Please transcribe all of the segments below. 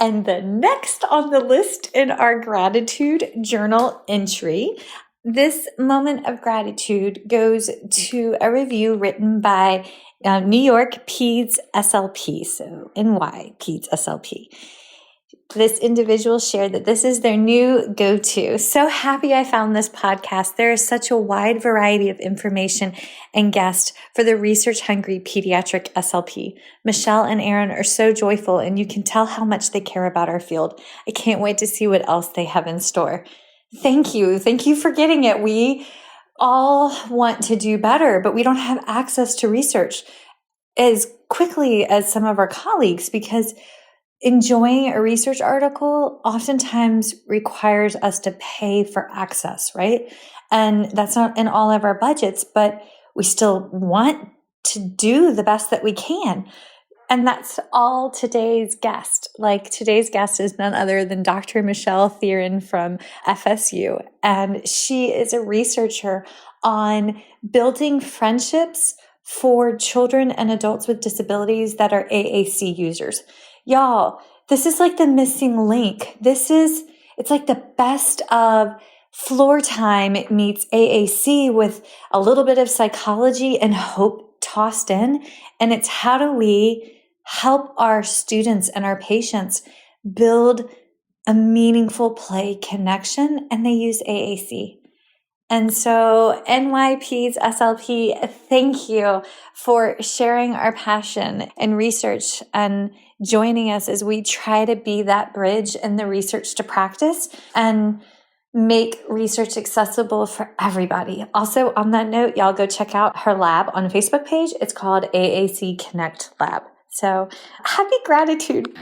And the next on the list in our gratitude journal entry, this moment of gratitude goes to a review written by New York Peds SLP, so NY Peds SLP. This individual shared that this is their new go-to. So happy I found this podcast. There is such a wide variety of information and guests for the research-hungry pediatric SLP. Michelle and Aaron are so joyful, and you can tell how much they care about our field. I can't wait to see what else they have in store. Thank you. Thank you for getting it. We all want to do better, but we don't have access to research as quickly as some of our colleagues because enjoying a research article oftentimes requires us to pay for access, right? And that's not in all of our budgets, but we still want to do the best that we can. And that's all today's guest. Like today's guest is none other than Dr. Michelle Therrien from FSU. And she is a researcher on building friendships for children and adults with disabilities that are AAC users. Y'all, this is like the missing link. It's like the best of floor time meets AAC with a little bit of psychology and hope tossed in. And it's how do we help our students and our patients build a meaningful play connection, and they use AAC. And so NYP's SLP, thank you for sharing our passion and research and joining us as we try to be that bridge in the research to practice and make research accessible for everybody. Also, on that note, y'all go check out her lab on Facebook page. It's called AAC Connect Lab. So happy gratitude.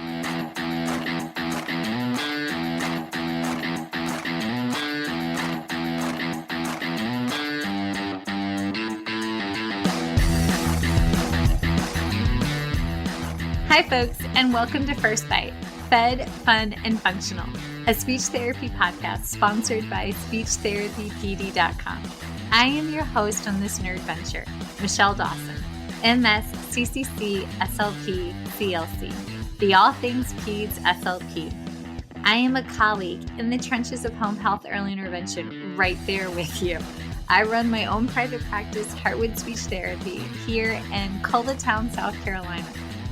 Hi, folks, and welcome to First Bite, Fed, Fun, and Functional, a speech therapy podcast sponsored by SpeechTherapyPD.com. I am your host on this nerd venture, Michelle Dawson, MS, CCC, SLP, CLC, the All Things Peds SLP. I am a colleague in the trenches of home health early intervention right there with you. I run my own private practice, Heartwood Speech Therapy, here in Coletown, South Carolina.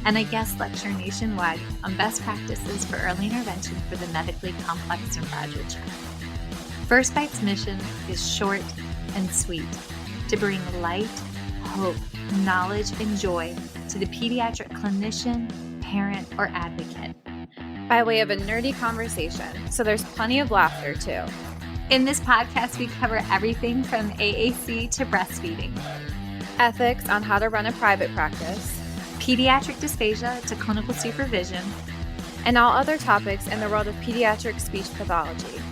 And I guest lecture nationwide on best practices for early intervention for the medically complex and fragile child. First Bite's mission is short and sweet, to bring light, hope, knowledge, and joy to the pediatric clinician, parent, or advocate. By way of a nerdy conversation, so there's plenty of laughter too. In this podcast, we cover everything from AAC to breastfeeding, ethics on how to run a private practice, pediatric dysphagia to clinical supervision, and all other topics in the world of pediatric speech pathology.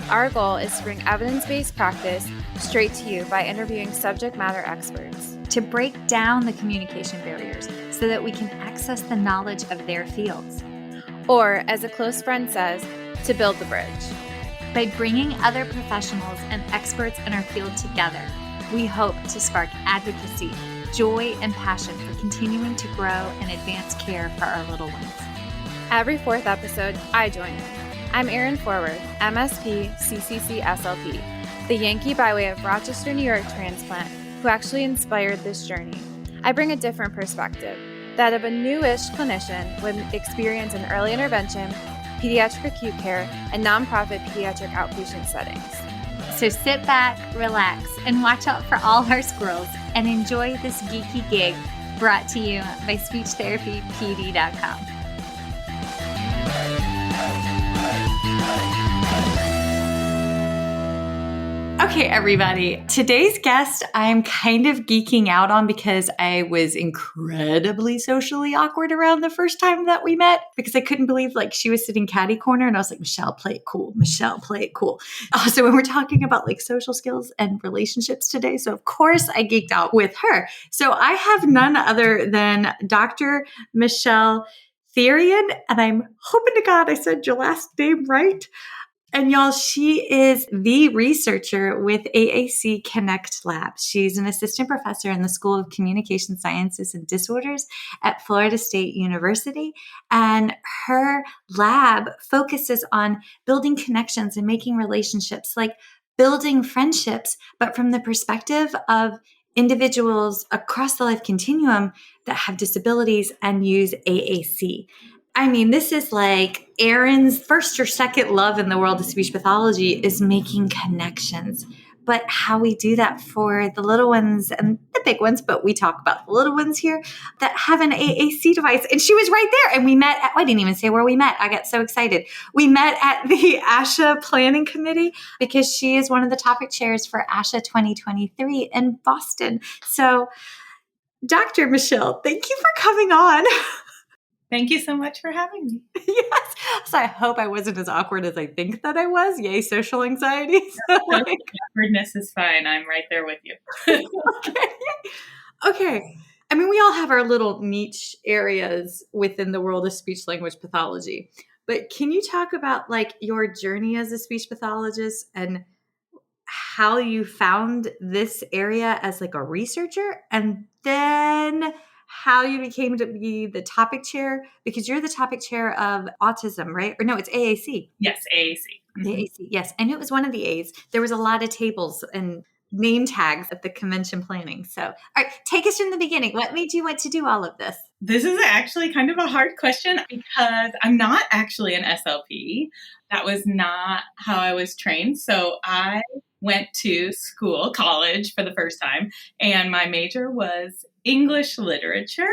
Our goal is to bring evidence-based practice straight to you by interviewing subject matter experts. To break down the communication barriers so that we can access the knowledge of their fields. Or, as a close friend says, to build the bridge. By bringing other professionals and experts in our field together, we hope to spark advocacy, joy, and passion for continuing to grow and advance care for our little ones. Every fourth episode, I join in. I'm Erin Forward, MSP, CCC, SLP, the Yankee by way of Rochester, New York transplant who actually inspired this journey. I bring a different perspective, that of a newish clinician with experience in early intervention, pediatric acute care, and nonprofit pediatric outpatient settings. So sit back, relax, and watch out for all our squirrels and enjoy this geeky gig brought to you by SpeechTherapyPD.com. Okay, everybody. Today's guest, I'm kind of geeking out on because I was incredibly socially awkward around the first time that we met because I couldn't believe like she was sitting catty corner and I was like, Michelle, play it cool. Michelle, play it cool. Also, when we're talking about like social skills and relationships today, so of course I geeked out with her. So I have none other than Dr. Michelle Therrien, and I'm hoping to God I said your last name right. And y'all, she is the researcher with AAC Connect Lab. She's an assistant professor in the School of Communication Sciences and Disorders at Florida State University. And her lab focuses on building connections and making relationships, like building friendships, but from the perspective of individuals across the life continuum that have disabilities and use AAC. I mean, this is like Erin's first or second love in the world of speech pathology is making connections. But how we do that for the little ones and the big ones, but we talk about the little ones here that have an AAC device. And she was right there. And we met at, I didn't even say where we met. I got so excited. We met at the ASHA Planning Committee because she is one of the topic chairs for ASHA 2023 in Boston. So, Dr. Michelle, thank you for coming on. Thank you so much for having me. Yes. So I hope I wasn't as awkward as I think that I was. Yay, social anxiety. So Awkwardness is fine. I'm right there with you. Okay. I mean, we all have our little niche areas within the world of speech language pathology. But can you talk about like your journey as a speech pathologist and how you found this area as like a researcher, and then how you became to be the topic chair, because you're the topic chair of autism, right? Or no, it's AAC. Yes, AAC. AAC, yes. I knew it was one of the A's. There was a lot of tables and name tags at the convention planning. So, all right, take us from the beginning. What made you want to do all of this? This is actually kind of a hard question because I'm not actually an SLP. That was not how I was trained. So I went to college for the first time, and my major was English literature.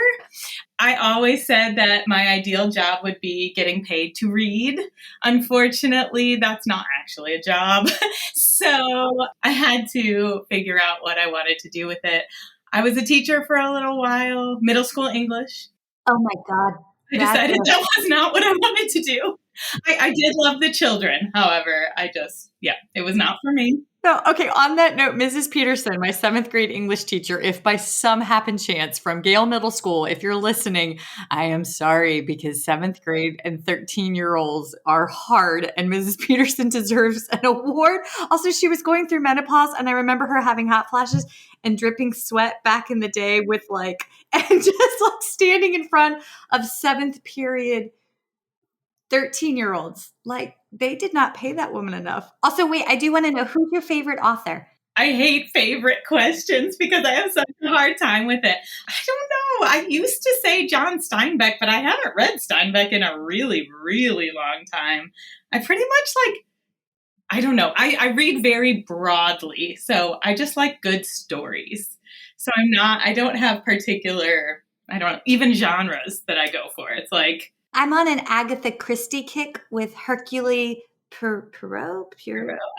I always said that my ideal job would be getting paid to read. Unfortunately, that's not actually a job. So I had to figure out what I wanted to do with it. I was a teacher for a little while, middle school English. Oh my God. I decided that was not what I wanted to do. I did love the children. However, it was not for me. So, okay, on that note, Mrs. Peterson, my 7th grade English teacher, if by some happen chance from Gale Middle School, if you're listening, I am sorry because 7th grade and 13-year-olds are hard and Mrs. Peterson deserves an award. Also, she was going through menopause and I remember her having hot flashes and dripping sweat back in the day with and just like standing in front of 7th period 13-year-olds. Like, they did not pay that woman enough. Also, wait, I do want to know, who's your favorite author? I hate favorite questions because I have such a hard time with it. I don't know. I used to say John Steinbeck, but I haven't read Steinbeck in a really, really long time. I pretty much I don't know. I read very broadly. So I just like good stories. So I don't have particular, even genres that I go for. It's like, I'm on an Agatha Christie kick with Hercule Poirot,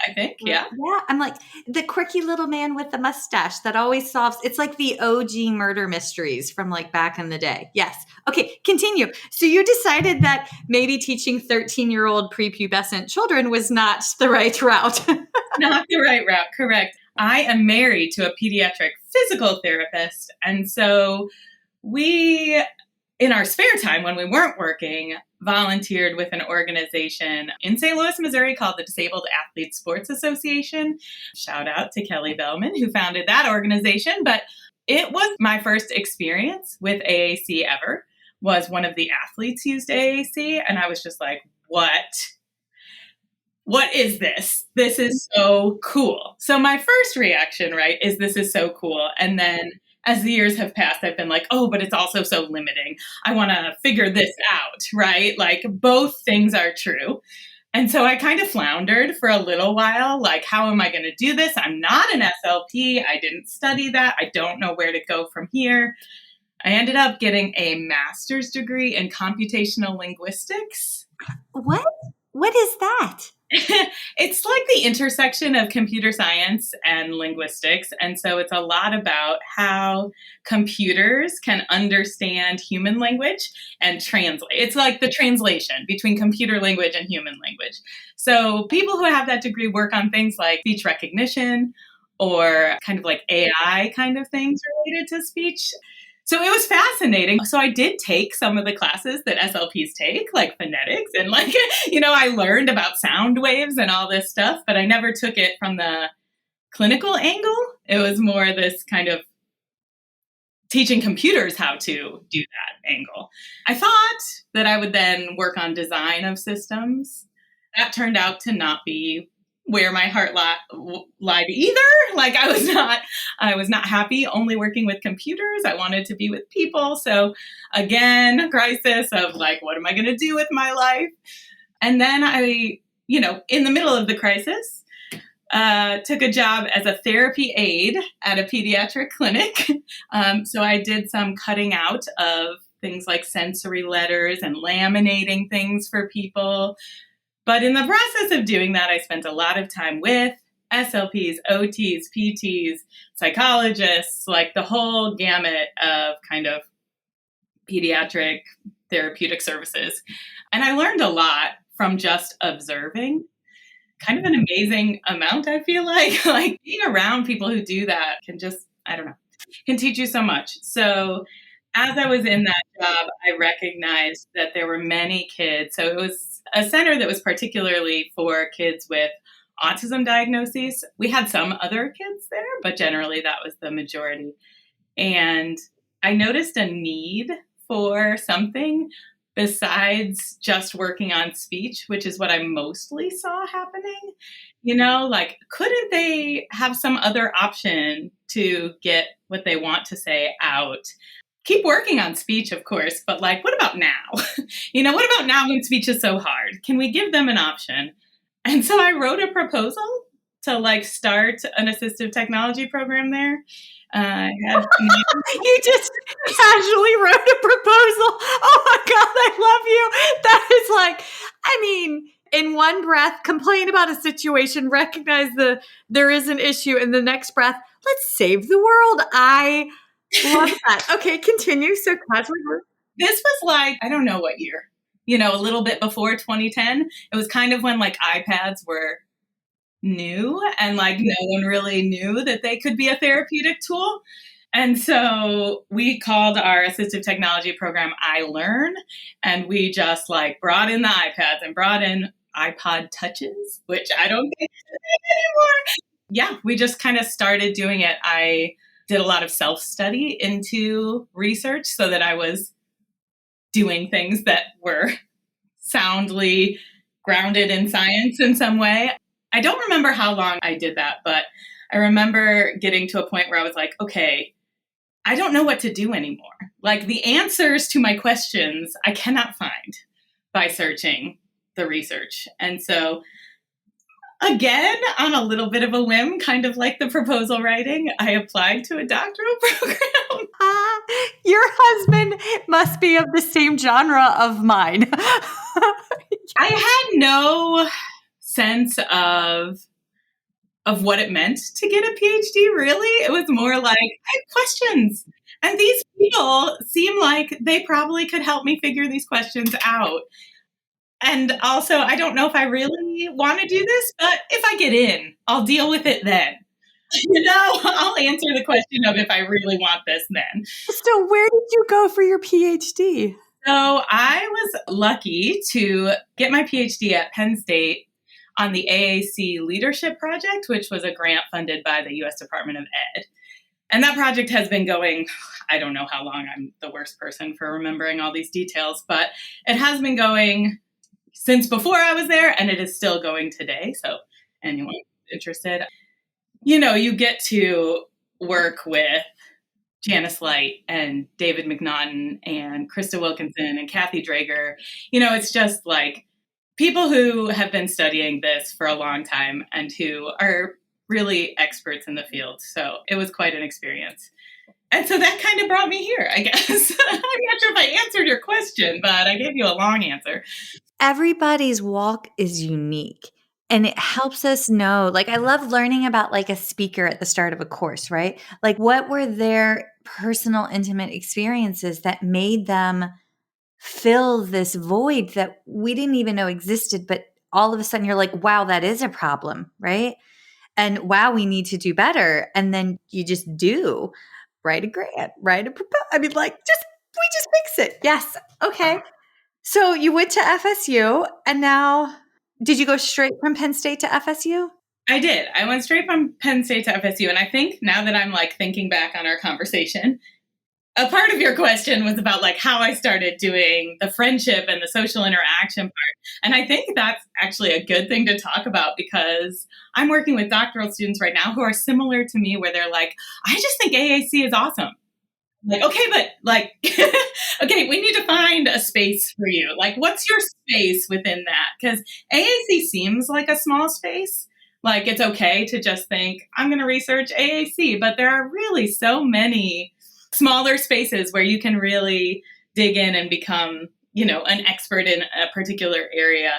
I think, yeah. Yeah, I'm like the quirky little man with the mustache that always solves. It's like the OG murder mysteries from like back in the day. Yes. Okay, continue. So you decided that maybe teaching 13-year-old prepubescent children was not the right route. Not the right route, correct. I am married to a pediatric physical therapist, and so we, in our spare time when we weren't working, volunteered with an organization in St. Louis, Missouri called the Disabled Athletes Sports Association. Shout out to Kelly Bellman, who founded that organization. But it was my first experience with AAC ever, was one of the athletes used AAC. And I was just like, what? What is this? This is so cool. So my first reaction, right, is this is so cool. And then as the years have passed, I've been like, oh, but it's also so limiting. I want to figure this out, right? Like both things are true. And so I kind of floundered for a little while. Like, how am I going to do this? I'm not an SLP. I didn't study that. I don't know where to go from here. I ended up getting a master's degree in computational linguistics. What? What is that? It's like the intersection of computer science and linguistics. And so it's a lot about how computers can understand human language and translate. It's like the translation between computer language and human language. So people who have that degree work on things like speech recognition or kind of like AI kind of things related to speech. So it was fascinating. So I did take some of the classes that SLPs take, like phonetics, and like, I learned about sound waves and all this stuff, but I never took it from the clinical angle. It was more this kind of teaching computers how to do that angle. I thought that I would then work on design of systems. That turned out to not be where my heart lied either. Like I was not happy only working with computers. I wanted to be with people. So again, a crisis of like, what am I going to do with my life? And then I, in the middle of the crisis, took a job as a therapy aide at a pediatric clinic. So I did some cutting out of things like sensory letters and laminating things for people. But in the process of doing that, I spent a lot of time with SLPs, OTs, PTs, psychologists, like the whole gamut of kind of pediatric therapeutic services. And I learned a lot from just observing. Kind of an amazing amount, I feel like. Like being around people who do that can just, I don't know, can teach you so much. So as I was in that job, I recognized that there were many kids. So it was a center that was particularly for kids with autism diagnoses. We had some other kids there, but generally that was the majority. And I noticed a need for something besides just working on speech, which is what I mostly saw happening. Like, couldn't they have some other option to get what they want to say out? Keep working on speech, of course, but like, what about now? What about now when speech is so hard? Can we give them an option? And so I wrote a proposal to like start an assistive technology program there. You just casually wrote a proposal. Oh my God, I love you. That is like, in one breath, complain about a situation, recognize there is an issue, in the next breath, let's save the world. I love that. Okay, continue. So casually. This was like, I don't know what year, a little bit before 2010. It was kind of when like iPads were new and like no one really knew that they could be a therapeutic tool. And so we called our assistive technology program iLearn, and we just like brought in the iPads and brought in iPod touches, which I don't think anymore. Yeah, we just kind of started doing it. I did a lot of self-study into research so that I was doing things that were soundly grounded in science in some way. I don't remember how long I did that, but I remember getting to a point where I was like, okay, I don't know what to do anymore. Like the answers to my questions, I cannot find by searching the research. And so again, on a little bit of a whim, kind of like the proposal writing, I applied to a doctoral program. Your husband must be of the same genre of mine. I had no sense of what it meant to get a PhD, really. It was more like, I have questions. And these people seem like they probably could help me figure these questions out. And also, I don't know if I really want to do this, but if I get in, I'll deal with it then. I'll answer the question of if I really want this then. So where did you go for your PhD? So I was lucky to get my PhD at Penn State on the AAC Leadership Project, which was a grant funded by the U.S. Department of Ed. And that project has been going, I don't know how long. I'm the worst person for remembering all these details, but it has been going since before I was there, and it is still going today. So anyone interested, you get to work with Janice Light and David McNaughton and Krista Wilkinson and Kathy Drager. It's just like people who have been studying this for a long time and who are really experts in the field. So it was quite an experience. And so that kind of brought me here, I guess. I'm not sure if I answered your question, but I gave you a long answer. Everybody's walk is unique. And it helps us know, like, I love learning about like a speaker at the start of a course, right? Like, what were their personal, intimate experiences that made them fill this void that we didn't even know existed, but all of a sudden you're like, wow, that is a problem, right? And wow, we need to do better. And then you just do, write a grant, write a proposal. I mean, like, we just fix it. Yes. Okay. So you went to FSU, and now did you go straight from Penn State to FSU? I did. I went straight from Penn State to FSU. And I think now that I'm like thinking back on our conversation, a part of your question was about like how I started doing the friendship and the social interaction part. And I think that's actually a good thing to talk about because I'm working with doctoral students right now who are similar to me where they're like, I just think AAC is awesome. Like, okay, but like, okay, we need to find a space for you. Like, what's your space within that? Because AAC seems like a small space. Like, it's okay to just think, I'm going to research AAC, but there are really so many smaller spaces where you can really dig in and become, an expert in a particular area.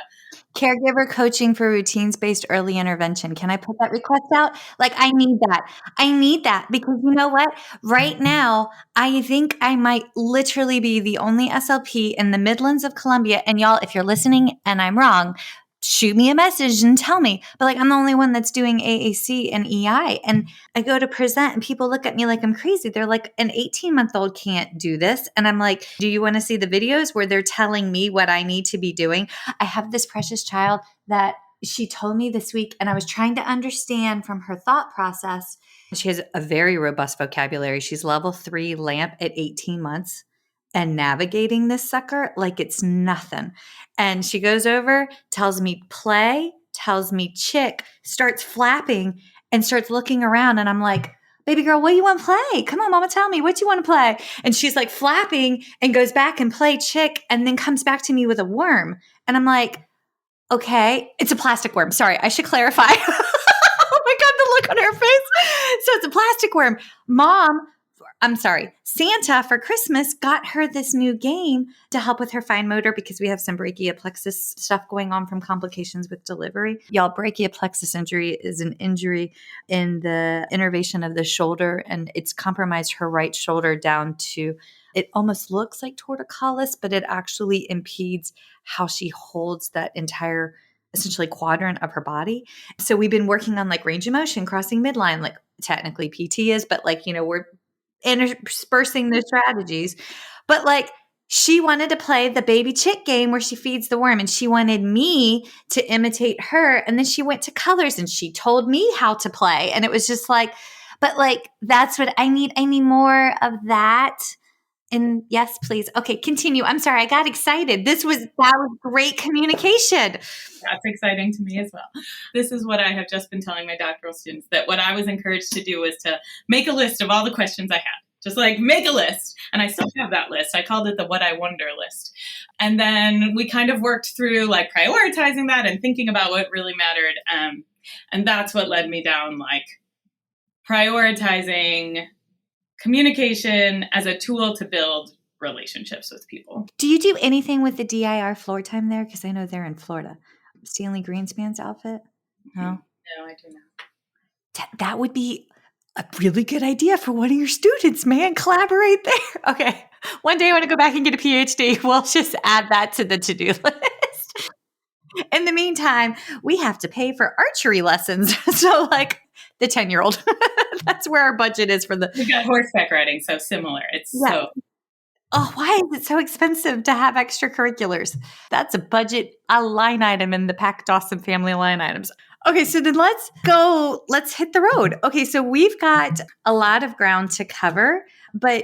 Caregiver coaching for routines-based early intervention. Can I put that request out? Like, I need that. I need that because you know what? Right now, I think I might literally be the only SLP in the Midlands of Columbia. And y'all, if you're listening and I'm wrong, shoot me a message and tell me. But like, I'm the only one that's doing AAC and EI. And I go to present and people look at me like I'm crazy. They're like, an 18-month-old can't do this. And I'm like, do you want to see the videos where they're telling me what I need to be doing? I have this precious child that she told me this week, and I was trying to understand from her thought process. She has a very robust vocabulary. She's level 3 LAMP at 18 months and navigating this sucker like it's nothing. And she goes over, tells me play, tells me chick, starts flapping and starts looking around. And I'm like, baby girl, what do you want to play? Come on, mama, tell me what you want to play. And she's like flapping and goes back and play chick and then comes back to me with a worm. And I'm like, okay, it's a plastic worm. Sorry, I should clarify. Oh my God, the look on her face. So it's a plastic worm. Santa for Christmas got her this new game to help with her fine motor because we have some brachial plexus stuff going on from complications with delivery. Y'all, brachial plexus injury is an injury in the innervation of the shoulder, and it's compromised her right shoulder down to, it almost looks like torticollis, but it actually impedes how she holds that entire essentially quadrant of her body. So we've been working on like range of motion, crossing midline, like technically PT is, but like, we're interspersing the strategies. But like she wanted to play the baby chick game where she feeds the worm, and she wanted me to imitate her. And then she went to colors and she told me how to play. And it was just like, but like, that's what I need. I need more of that. And yes, please. Okay, continue. I'm sorry. I got excited. That was great communication. That's exciting to me as well. This is what I have just been telling my doctoral students, that what I was encouraged to do was to make a list of all the questions I had. Just like make a list. And I still have that list. I called it the What I Wonder list. And then we kind of worked through like prioritizing that and thinking about what really mattered. And that's what led me down like prioritizing communication as a tool to build relationships with people. Do you do anything with the DIR floor time there? Because I know they're in Florida. Stanley Greenspan's outfit? No? No, I do not. That would be a really good idea for one of your students, man. Collaborate there. Okay. One day I want to go back and get a PhD. We'll just add that to the to-do list. In the meantime, we have to pay for archery lessons. So like the 10-year-old, that's where our budget is for the. We got horseback riding, so similar. It's so. Oh, why is it so expensive to have extracurriculars? That's a line item in the Pack Dawson family line items. Okay, so then let's hit the road. Okay, so we've got a lot of ground to cover, but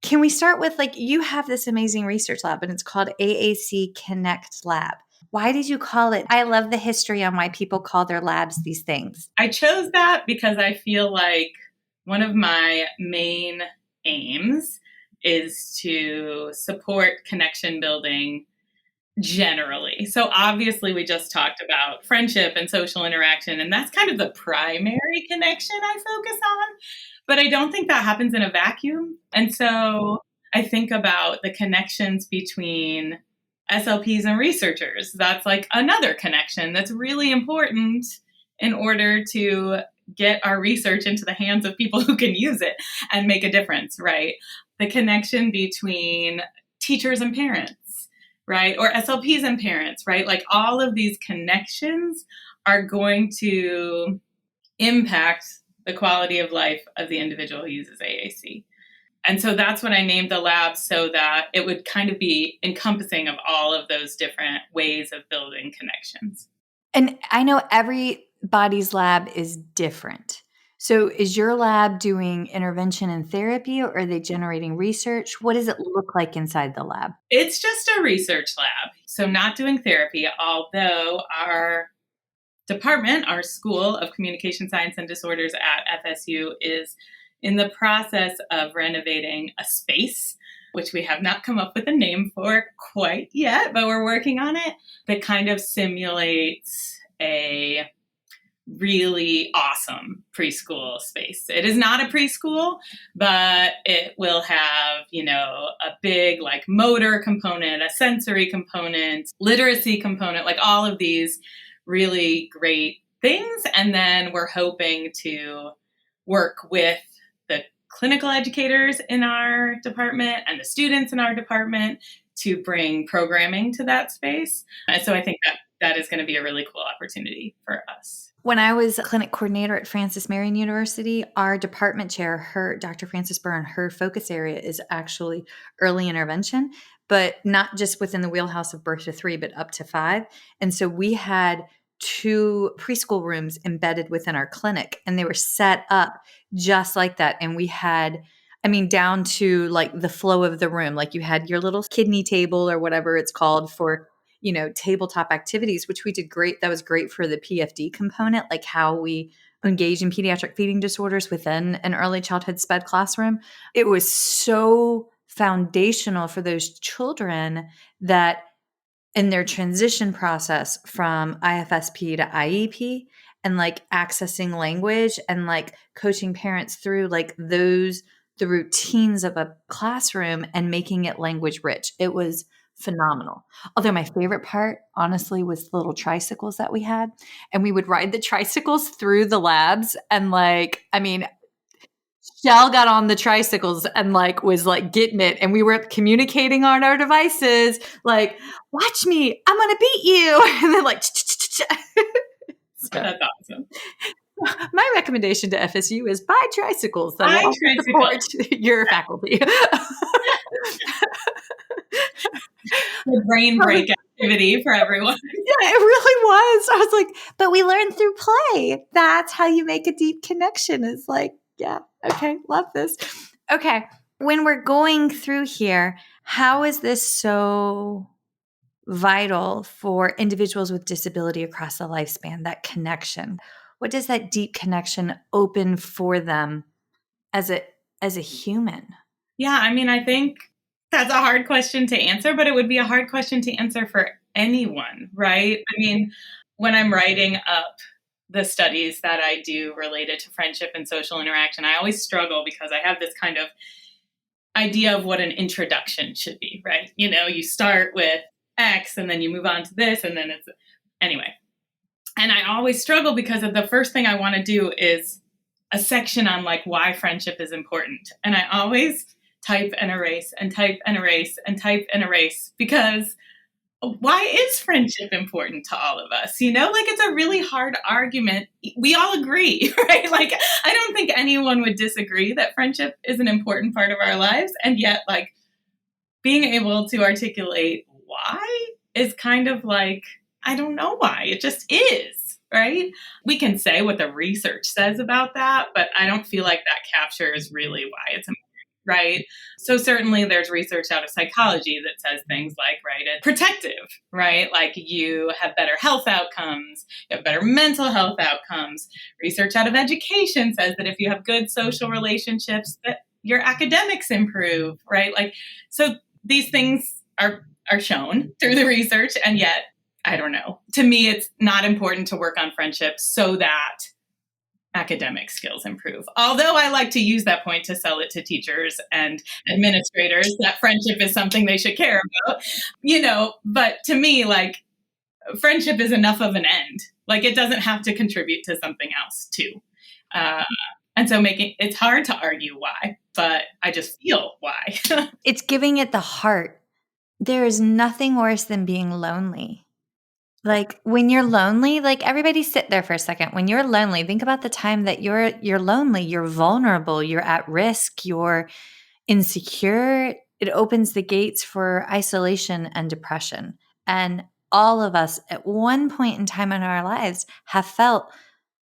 can we start with like, you have this amazing research lab and it's called AAC Connect Lab. Why did you call it? I love the history on why people call their labs these things. I chose that because I feel like one of my main aims is to support connection building generally. So obviously we just talked about friendship and social interaction, and that's kind of the primary connection I focus on, but I don't think that happens in a vacuum. And so I think about the connections between SLPs and researchers. That's like another connection that's really important in order to get our research into the hands of people who can use it and make a difference, right? The connection between teachers and parents, right? Or SLPs and parents, right? Like all of these connections are going to impact the quality of life of the individual who uses AAC. And so that's what I named the lab, so that it would kind of be encompassing of all of those different ways of building connections. And I know everybody's lab is different. So is your lab doing intervention and therapy, or are they generating research? What does it look like inside the lab? It's just a research lab, so not doing therapy, although our department, our School of Communication Science and Disorders at FSU, is in the process of renovating a space, which we have not come up with a name for quite yet, but we're working on it, that kind of simulates a really awesome preschool space. It is not a preschool, but it will have, a big like motor component, a sensory component, literacy component, like all of these really great things. And then we're hoping to work with the clinical educators in our department and the students in our department to bring programming to that space. And so I think that is going to be a really cool opportunity for us. When I was a clinic coordinator at Francis Marion University, our department chair, Dr. Frances Byrne, her focus area is actually early intervention, but not just within the wheelhouse of birth to 3, but up to 5. And so we had 2 preschool rooms embedded within our clinic, and they were set up just like that. And we had, down to like the flow of the room, like you had your little kidney table or whatever it's called for tabletop activities, which we did great. That was great for the Ph.D. component, like how we engage in pediatric feeding disorders within an early childhood SPED classroom. It was so foundational for those children that in their transition process from IFSP to IEP and like accessing language and like coaching parents through like the routines of a classroom and making it language rich. It was phenomenal. Although my favorite part, honestly, was the little tricycles that we had. And we would ride the tricycles through the labs. And Shell got on the tricycles and was getting it. And we were communicating on our devices, like, watch me, I'm going to beat you. And then That's awesome. My recommendation to FSU is buy tricycles that will support your faculty. The brain break activity for everyone. Yeah, it really was. I was like, but we learn through play. That's how you make a deep connection. It's like, yeah, okay, love this. Okay, when we're going through here, how is this so vital for individuals with disability across the lifespan, that connection? What does that deep connection open for them as a human? Yeah, I think that's a hard question to answer, but it would be a hard question to answer for anyone, right? When I'm writing up the studies that I do related to friendship and social interaction, I always struggle because I have this kind of idea of what an introduction should be, right? You start with X and then you move on to this and then anyway. And I always struggle because of the first thing I want to do is a section on why friendship is important. And I always type and erase and type and erase and type and erase, because why is friendship important to all of us? It's a really hard argument. We all agree, right? I don't think anyone would disagree that friendship is an important part of our lives. And yet, being able to articulate why is kind of I don't know why. It just is, right? We can say what the research says about that, but I don't feel like that captures really why it's important. Right. So certainly there's research out of psychology that says things right, it's protective, right? You have better health outcomes, you have better mental health outcomes. Research out of education says that if you have good social relationships, that your academics improve, right? So these things are shown through the research. And yet, I don't know. To me, it's not important to work on friendship so that academic skills improve. Although I like to use that point to sell it to teachers and administrators that friendship is something they should care about, but to me, friendship is enough of an end. It doesn't have to contribute to something else too. And so it's hard to argue why, but I just feel why. It's giving it the heart. There is nothing worse than being lonely. When you're lonely, everybody sit there for a second. When you're lonely, think about the time that you're lonely, you're vulnerable, you're at risk, you're insecure, it opens the gates for isolation and depression. And all of us at one point in time in our lives have felt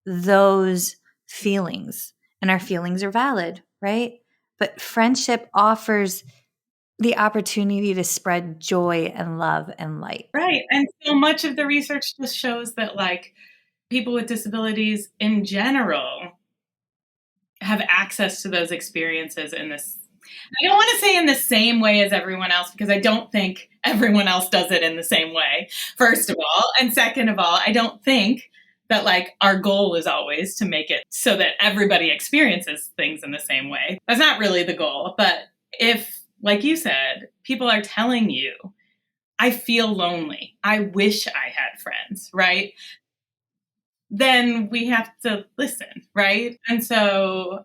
those feelings, and our feelings are valid, right? But friendship offers the opportunity to spread joy and love and light. Right. And so much of the research just shows that like people with disabilities in general have access to those experiences in this. I don't want to say in the same way as everyone else, because I don't think everyone else does it in the same way, first of all. And second of all, I don't think that like our goal is always to make it so that everybody experiences things in the same way. That's not really the goal. But if, like you said, people are telling you, I feel lonely, I wish I had friends, right? Then we have to listen, right? And so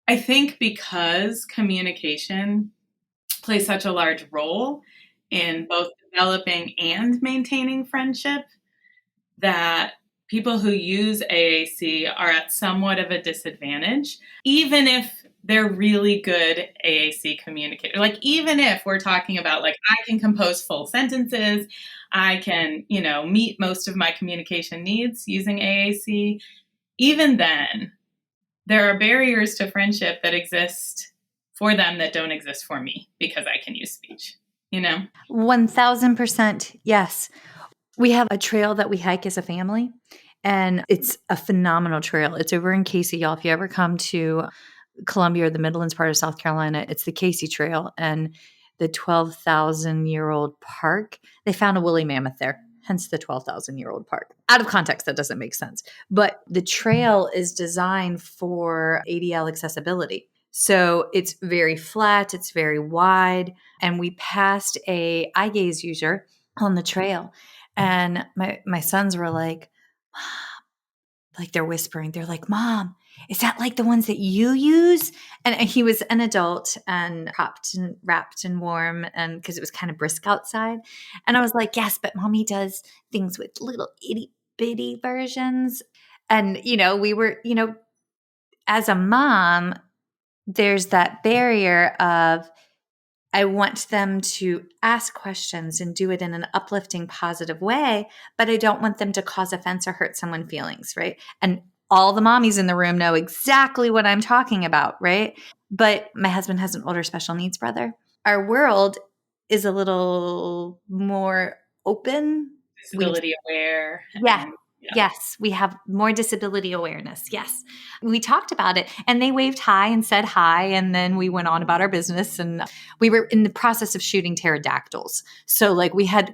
I think because communication plays such a large role in both developing and maintaining friendship, that people who use AAC are at somewhat of a disadvantage, even if they're really good AAC communicators. Like, even if we're talking about, like, I can compose full sentences, I can, meet most of my communication needs using AAC, even then, there are barriers to friendship that exist for them that don't exist for me because I can use speech, 1000%. Yes. We have a trail that we hike as a family, and it's a phenomenal trail. It's over in Casey, y'all. If you ever come to Columbia or the Midlands part of South Carolina, it's the Casey Trail and the 12,000-year-old park. They found a woolly mammoth there, hence the 12,000-year-old park. Out of context, that doesn't make sense. But the trail is designed for ADL accessibility. So it's very flat, it's very wide, and we passed a eye gaze user on the trail. And my sons were like they're whispering. They're like, Mom, is that like the ones that you use? And he was an adult and propped and wrapped and warm, and because it was kind of brisk outside. And I was like, yes, but Mommy does things with little itty bitty versions. And, we were, as a mom, there's that barrier of, I want them to ask questions and do it in an uplifting, positive way, but I don't want them to cause offense or hurt someone's feelings, right? And all the mommies in the room know exactly what I'm talking about, right? But my husband has an older special needs brother. Our world is a little more open. Disability aware. Yeah. Yes, we have more disability awareness. Yes. We talked about it, and they waved hi and said hi, and then we went on about our business, and we were in the process of shooting pterodactyls. So we had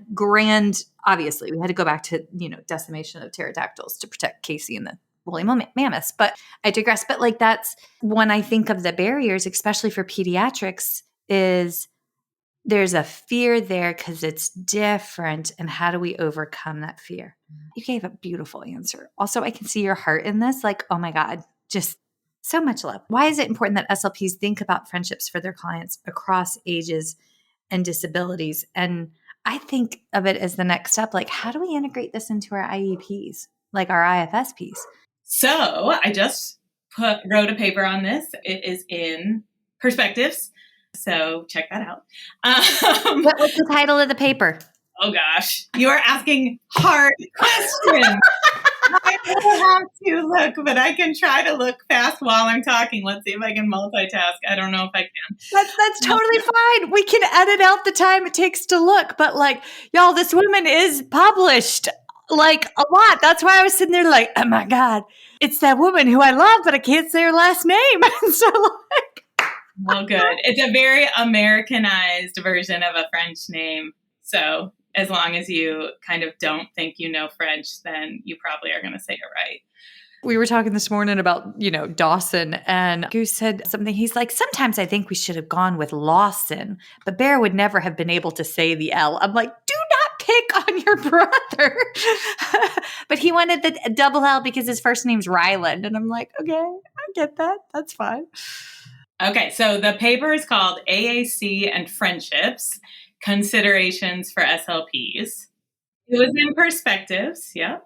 obviously we had to go back to, decimation of pterodactyls to protect Casey and the woolly mammoths. But I digress. But that's when I think of the barriers, especially for pediatrics, is there's a fear there because it's different. And how do we overcome that fear? You gave a beautiful answer. Also, I can see your heart in this. Oh my God, just so much love. Why is it important that SLPs think about friendships for their clients across ages and disabilities? And I think of it as the next step. How do we integrate this into our IEPs, our IFSPs? So I just wrote a paper on this. It is in Perspectives. So check that out. What was the title of the paper? Oh gosh, you are asking hard questions. I will have to look, but I can try to look fast while I'm talking. Let's see if I can multitask. I don't know if I can. That's totally fine. We can edit out the time it takes to look. But y'all, this woman is published a lot. That's why I was sitting there oh my God, it's that woman who I love, but I can't say her last name. So well, good. It's a very Americanized version of a French name. So as long as you kind of don't think you know French, then you probably are going to say it right. We were talking this morning about, Dawson, and Goose said something. He's like, sometimes I think we should have gone with Lawson, but Bear would never have been able to say the L. I'm like, do not pick on your brother. But he wanted the double L because his first name's Ryland. And I'm like, okay, I get that. That's fine. Okay, so the paper is called AAC and Friendships, Considerations for SLPs. It was in Perspectives, yeah.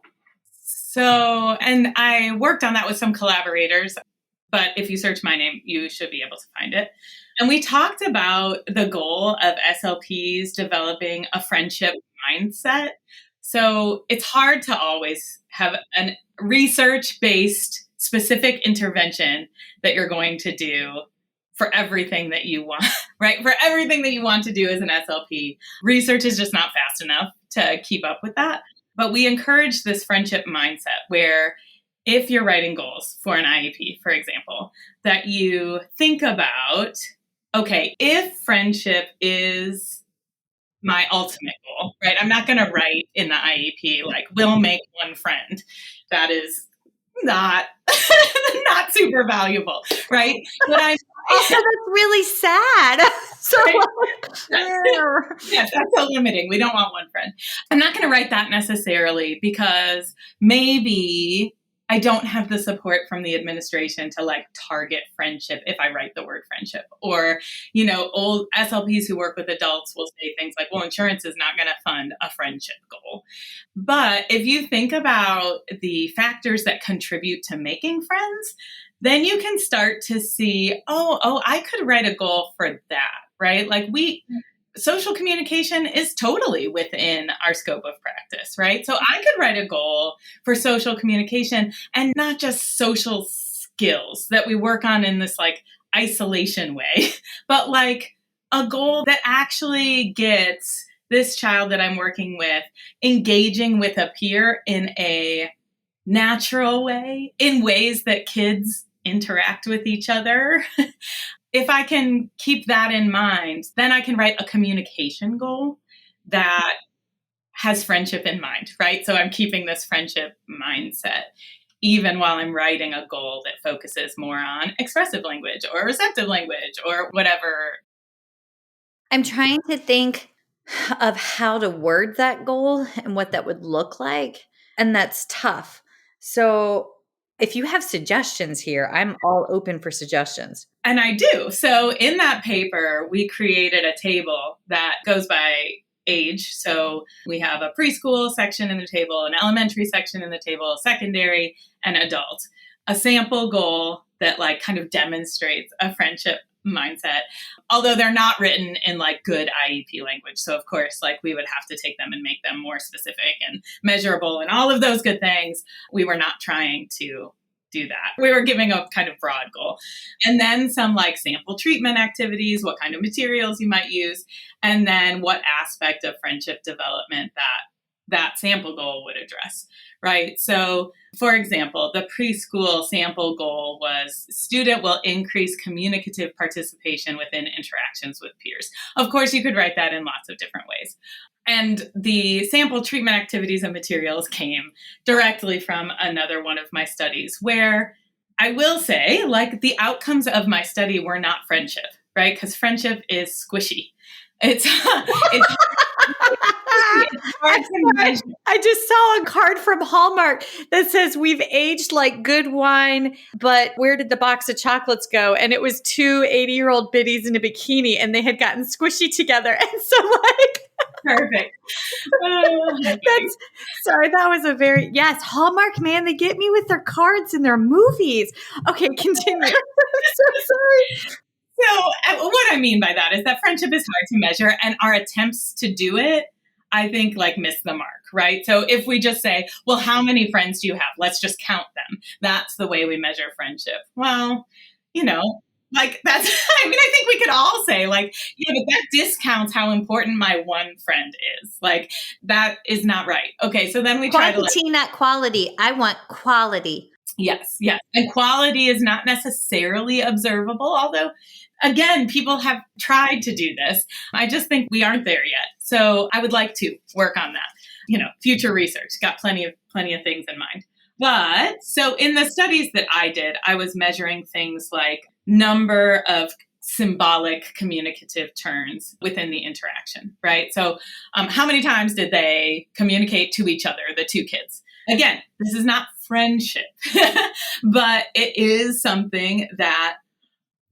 So, and I worked on that with some collaborators, but if you search my name, you should be able to find it. And we talked about the goal of SLPs developing a friendship mindset. So it's hard to always have a research-based specific intervention that you're going to do for everything that you want, right? For everything that you want to do as an SLP. Research is just not fast enough to keep up with that. But we encourage this friendship mindset where if you're writing goals for an IEP, for example, that you think about, okay, if friendship is my ultimate goal, right? I'm not going to write in the IEP, like, we'll make one friend. That is not not super valuable, right? But I also, that's really sad. So, yes, that's so limiting. We don't want one friend. I'm not going to write that necessarily because maybe I don't have the support from the administration to like target friendship if I write the word friendship. Or, old SLPs who work with adults will say things like, well, insurance is not going to fund a friendship goal. But if you think about the factors that contribute to making friends, then you can start to see, I could write a goal for that, right? Like social communication is totally within our scope of practice, right? So I could write a goal for social communication and not just social skills that we work on in this like isolation way, but like a goal that actually gets this child that I'm working with engaging with a peer in a natural way, in ways that kids interact with each other. If I can keep that in mind, then I can write a communication goal that has friendship in mind, right? So I'm keeping this friendship mindset, even while I'm writing a goal that focuses more on expressive language or receptive language or whatever. I'm trying to think of how to word that goal and what that would look like. And that's tough. So if you have suggestions here, I'm all open for suggestions. And I do. So in that paper, we created a table that goes by age. So we have a preschool section in the table, an elementary section in the table, secondary, and adult. A sample goal that like kind of demonstrates a friendship mindset, although they're not written in like good IEP language. So of course, like we would have to take them and make them more specific and measurable and all of those good things. We were not trying to do that. We were giving a kind of broad goal. And then some like sample treatment activities, what kind of materials you might use, and then what aspect of friendship development that sample goal would address, right? So for example, the preschool sample goal was student will increase communicative participation within interactions with peers. Of course, you could write that in lots of different ways. And the sample treatment activities and materials came directly from another one of my studies where I will say, like, the outcomes of my study were not friendship, right? Because friendship is squishy. It's hard to measure. I just saw a card from Hallmark that says we've aged like good wine, but where did the box of chocolates go? And it was two 80-year-old biddies in a bikini and they had gotten squishy together. And so like Perfect. That was a yes, Hallmark, man, they get me with their cards and their movies. Okay, continue. So sorry. So what I mean by that is that friendship is hard to measure and our attempts to do it, I think, like miss the mark, right? So if we just say, well, how many friends do you have? Let's just count them. That's the way we measure friendship. Well, like that's, I think we could all say like, yeah, but that discounts how important my one friend is. Like that is not right. Okay. So then we try to quantity, not quality. I want quality. Yes. And quality is not necessarily observable, although again, people have tried to do this. I just think we aren't there yet. So I would like to work on that. Future research, got plenty of things in mind. But so in the studies that I did, I was measuring things like number of symbolic communicative turns within the interaction, right? So how many times did they communicate to each other, the two kids? Again, this is not friendship, but it is something that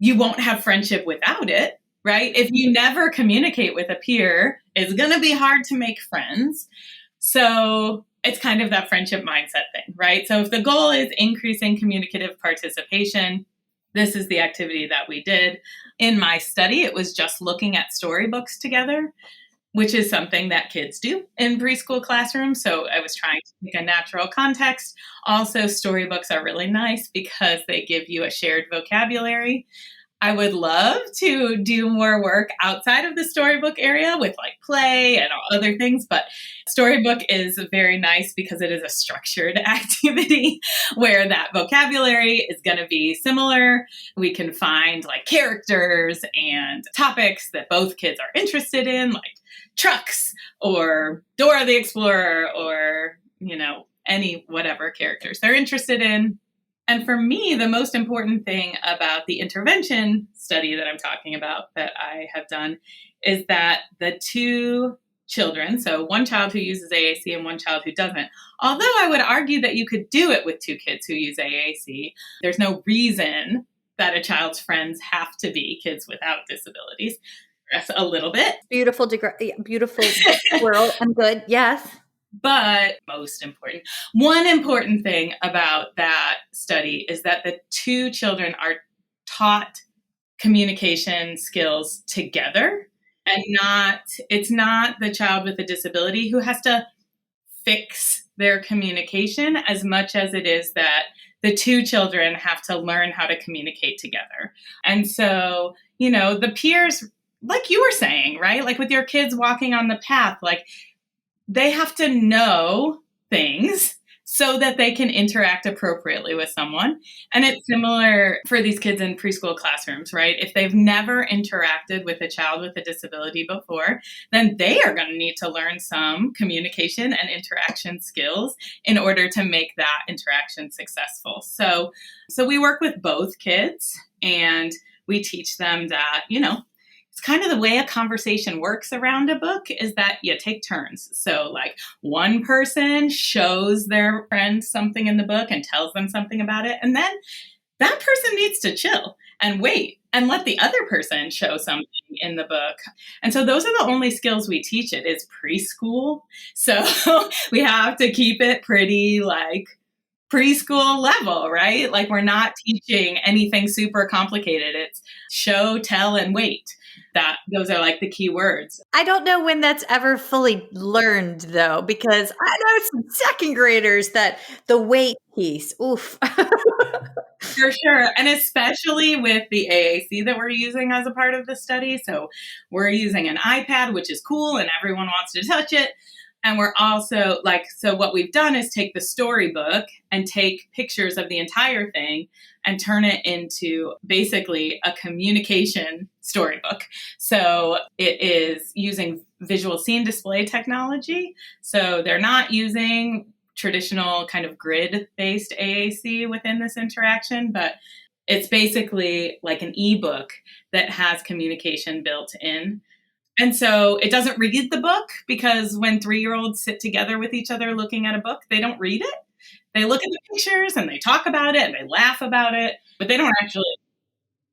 you won't have friendship without it, right? If you never communicate with a peer, it's going to be hard to make friends. So it's kind of that friendship mindset thing, right? So if the goal is increasing communicative participation, this is the activity that we did. In my study, it was just looking at storybooks together, which is something that kids do in preschool classrooms. So I was trying to make a natural context. Also, storybooks are really nice because they give you a shared vocabulary. I would love to do more work outside of the storybook area with like play and other things, but storybook is very nice because it is a structured activity where that vocabulary is going to be similar. We can find like characters and topics that both kids are interested in, like trucks or Dora the Explorer or, any whatever characters they're interested in. And for me, the most important thing about the intervention study that I'm talking about that I have done is that the two children, so one child who uses AAC and one child who doesn't, although I would argue that you could do it with two kids who use AAC, there's no reason that a child's friends have to be kids without disabilities. That's a little bit. Beautiful world. I'm good. Yes. But most important, one important thing about that study is that the two children are taught communication skills together, and it's not the child with a disability who has to fix their communication as much as it is that the two children have to learn how to communicate together. And so, the peers, like you were saying, right? Like with your kids walking on the path, like they have to know things so that they can interact appropriately with someone. And it's similar for these kids in preschool classrooms, right? If they've never interacted with a child with a disability before, then they are going to need to learn some communication and interaction skills in order to make that interaction successful. So we work with both kids and we teach them that, it's kind of the way a conversation works around a book is that you take turns. So like one person shows their friend something in the book and tells them something about it. And then that person needs to chill and wait and let the other person show something in the book. And so those are the only skills we teach. It is preschool. So we have to keep it pretty like preschool level, right? Like we're not teaching anything super complicated. It's show, tell, and wait. Those are like the key words. I don't know when that's ever fully learned though, because I know some second graders that the wait piece, oof. For sure. And especially with the AAC that we're using as a part of the study. So we're using an iPad, which is cool and everyone wants to touch it. And we're also so what we've done is take the storybook and take pictures of the entire thing and turn it into basically a communication storybook. So it is using visual scene display technology. So they're not using traditional kind of grid-based AAC within this interaction, but it's basically like an ebook that has communication built in. And so it doesn't read the book because when 3-year-olds sit together with each other looking at a book, they don't read it. They look at the pictures and they talk about it and they laugh about it, but they don't actually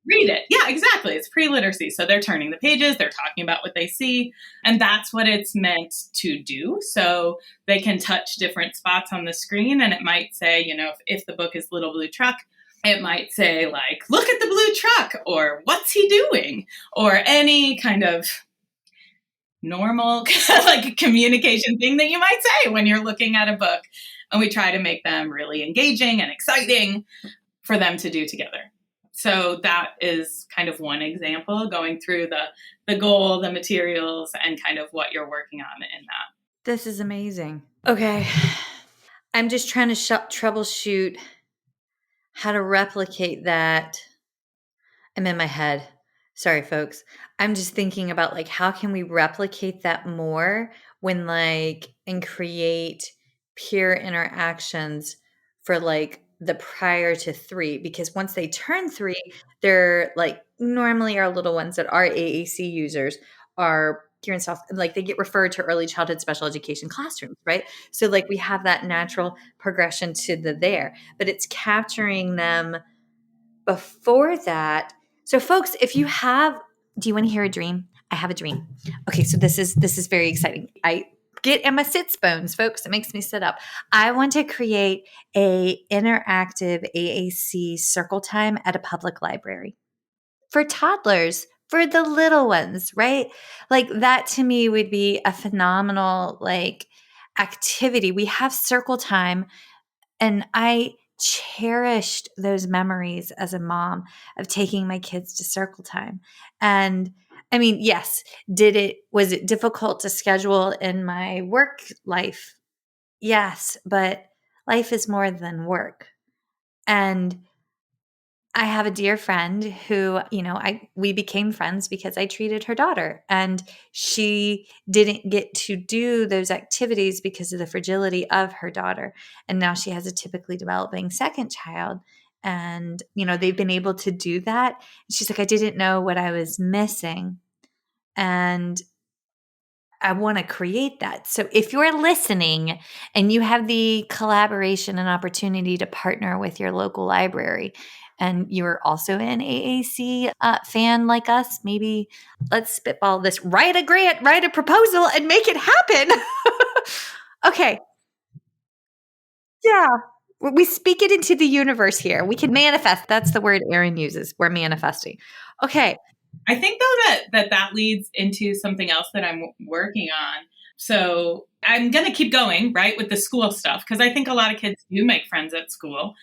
read it. Yeah, exactly. It's pre-literacy. So they're turning the pages, they're talking about what they see, and that's what it's meant to do. So they can touch different spots on the screen and it might say, if the book is Little Blue Truck, it might say like, look at the blue truck, or what's he doing, or any kind of normal like communication thing that you might say when you're looking at a book. And we try to make them really engaging and exciting for them to do together. So that is kind of one example, going through the goal, the materials, and kind of what you're working on in that. This is amazing. Okay. I'm just trying to troubleshoot how to replicate that. I'm in my head. Sorry, folks. I'm just thinking about like, how can we replicate that more when and create peer interactions for like the prior to 3, because once they turn 3, they're like normally our little ones that are AAC users are here in South, like they get referred to early childhood special education classrooms, right? So like we have that natural progression to there, but it's capturing them before that. So folks, if you have, do you want to hear a dream? I have a dream. Okay, so this is very exciting. I get in my sits bones, folks. It makes me sit up. I want to create a interactive AAC circle time at a public library for toddlers, for the little ones, right? Like that to me would be a phenomenal like activity. We have circle time, and I cherished those memories as a mom of taking my kids to circle time. And I mean, yes, was it difficult to schedule in my work life? Yes, but life is more than work. And I have a dear friend who, we became friends because I treated her daughter, and she didn't get to do those activities because of the fragility of her daughter. And now she has a typically developing second child, and, they've been able to do that. And she's like, I didn't know what I was missing. And I want to create that. So if you're listening and you have the collaboration and opportunity to partner with your local library, and you're also an AAC fan like us, maybe let's spitball this, write a grant, write a proposal, and make it happen. Okay. Yeah. We speak it into the universe here. We can manifest. That's the word Erin uses. We're manifesting. Okay. I think though that leads into something else that I'm working on. So I'm going to keep going, right, with the school stuff, because I think a lot of kids do make friends at school.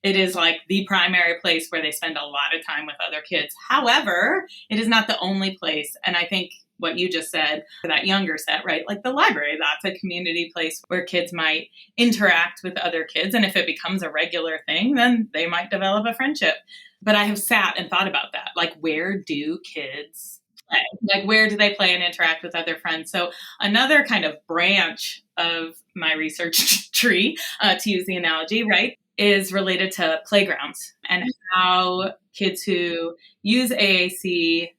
It is like the primary place where they spend a lot of time with other kids. However, it is not the only place. And I think what you just said for that younger set, right? Like the library, that's a community place where kids might interact with other kids. And if it becomes a regular thing, then they might develop a friendship. But I have sat and thought about that. Like, where do kids play? Like, where do they play and interact with other friends? So another kind of branch of my research tree, to use the analogy, right, is related to playgrounds and how kids who use AAC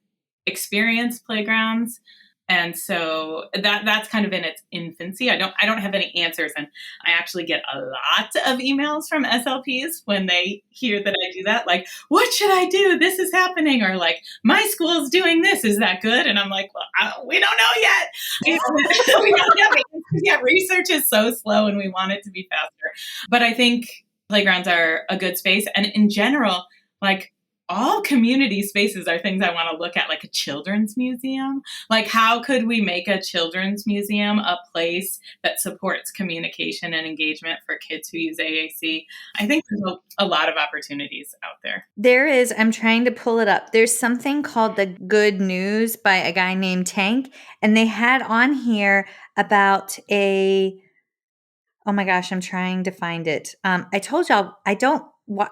experience playgrounds. And so that's kind of in its infancy. I don't have any answers. And I actually get a lot of emails from SLPs when they hear that I do that. Like, what should I do? This is happening. Or like, my school's doing this. Is that good? And I'm like, well, we don't know yet. We don't have answers yet. Research is so slow and we want it to be faster. But I think playgrounds are a good space. And in general, like, all community spaces are things I want to look at, like a children's museum. Like, how could we make a children's museum a place that supports communication and engagement for kids who use AAC? I think there's a lot of opportunities out there. There is. I'm trying to pull it up. There's something called The Good News by a guy named Tank, and they had on here about oh my gosh, I'm trying to find it. I told y'all I don't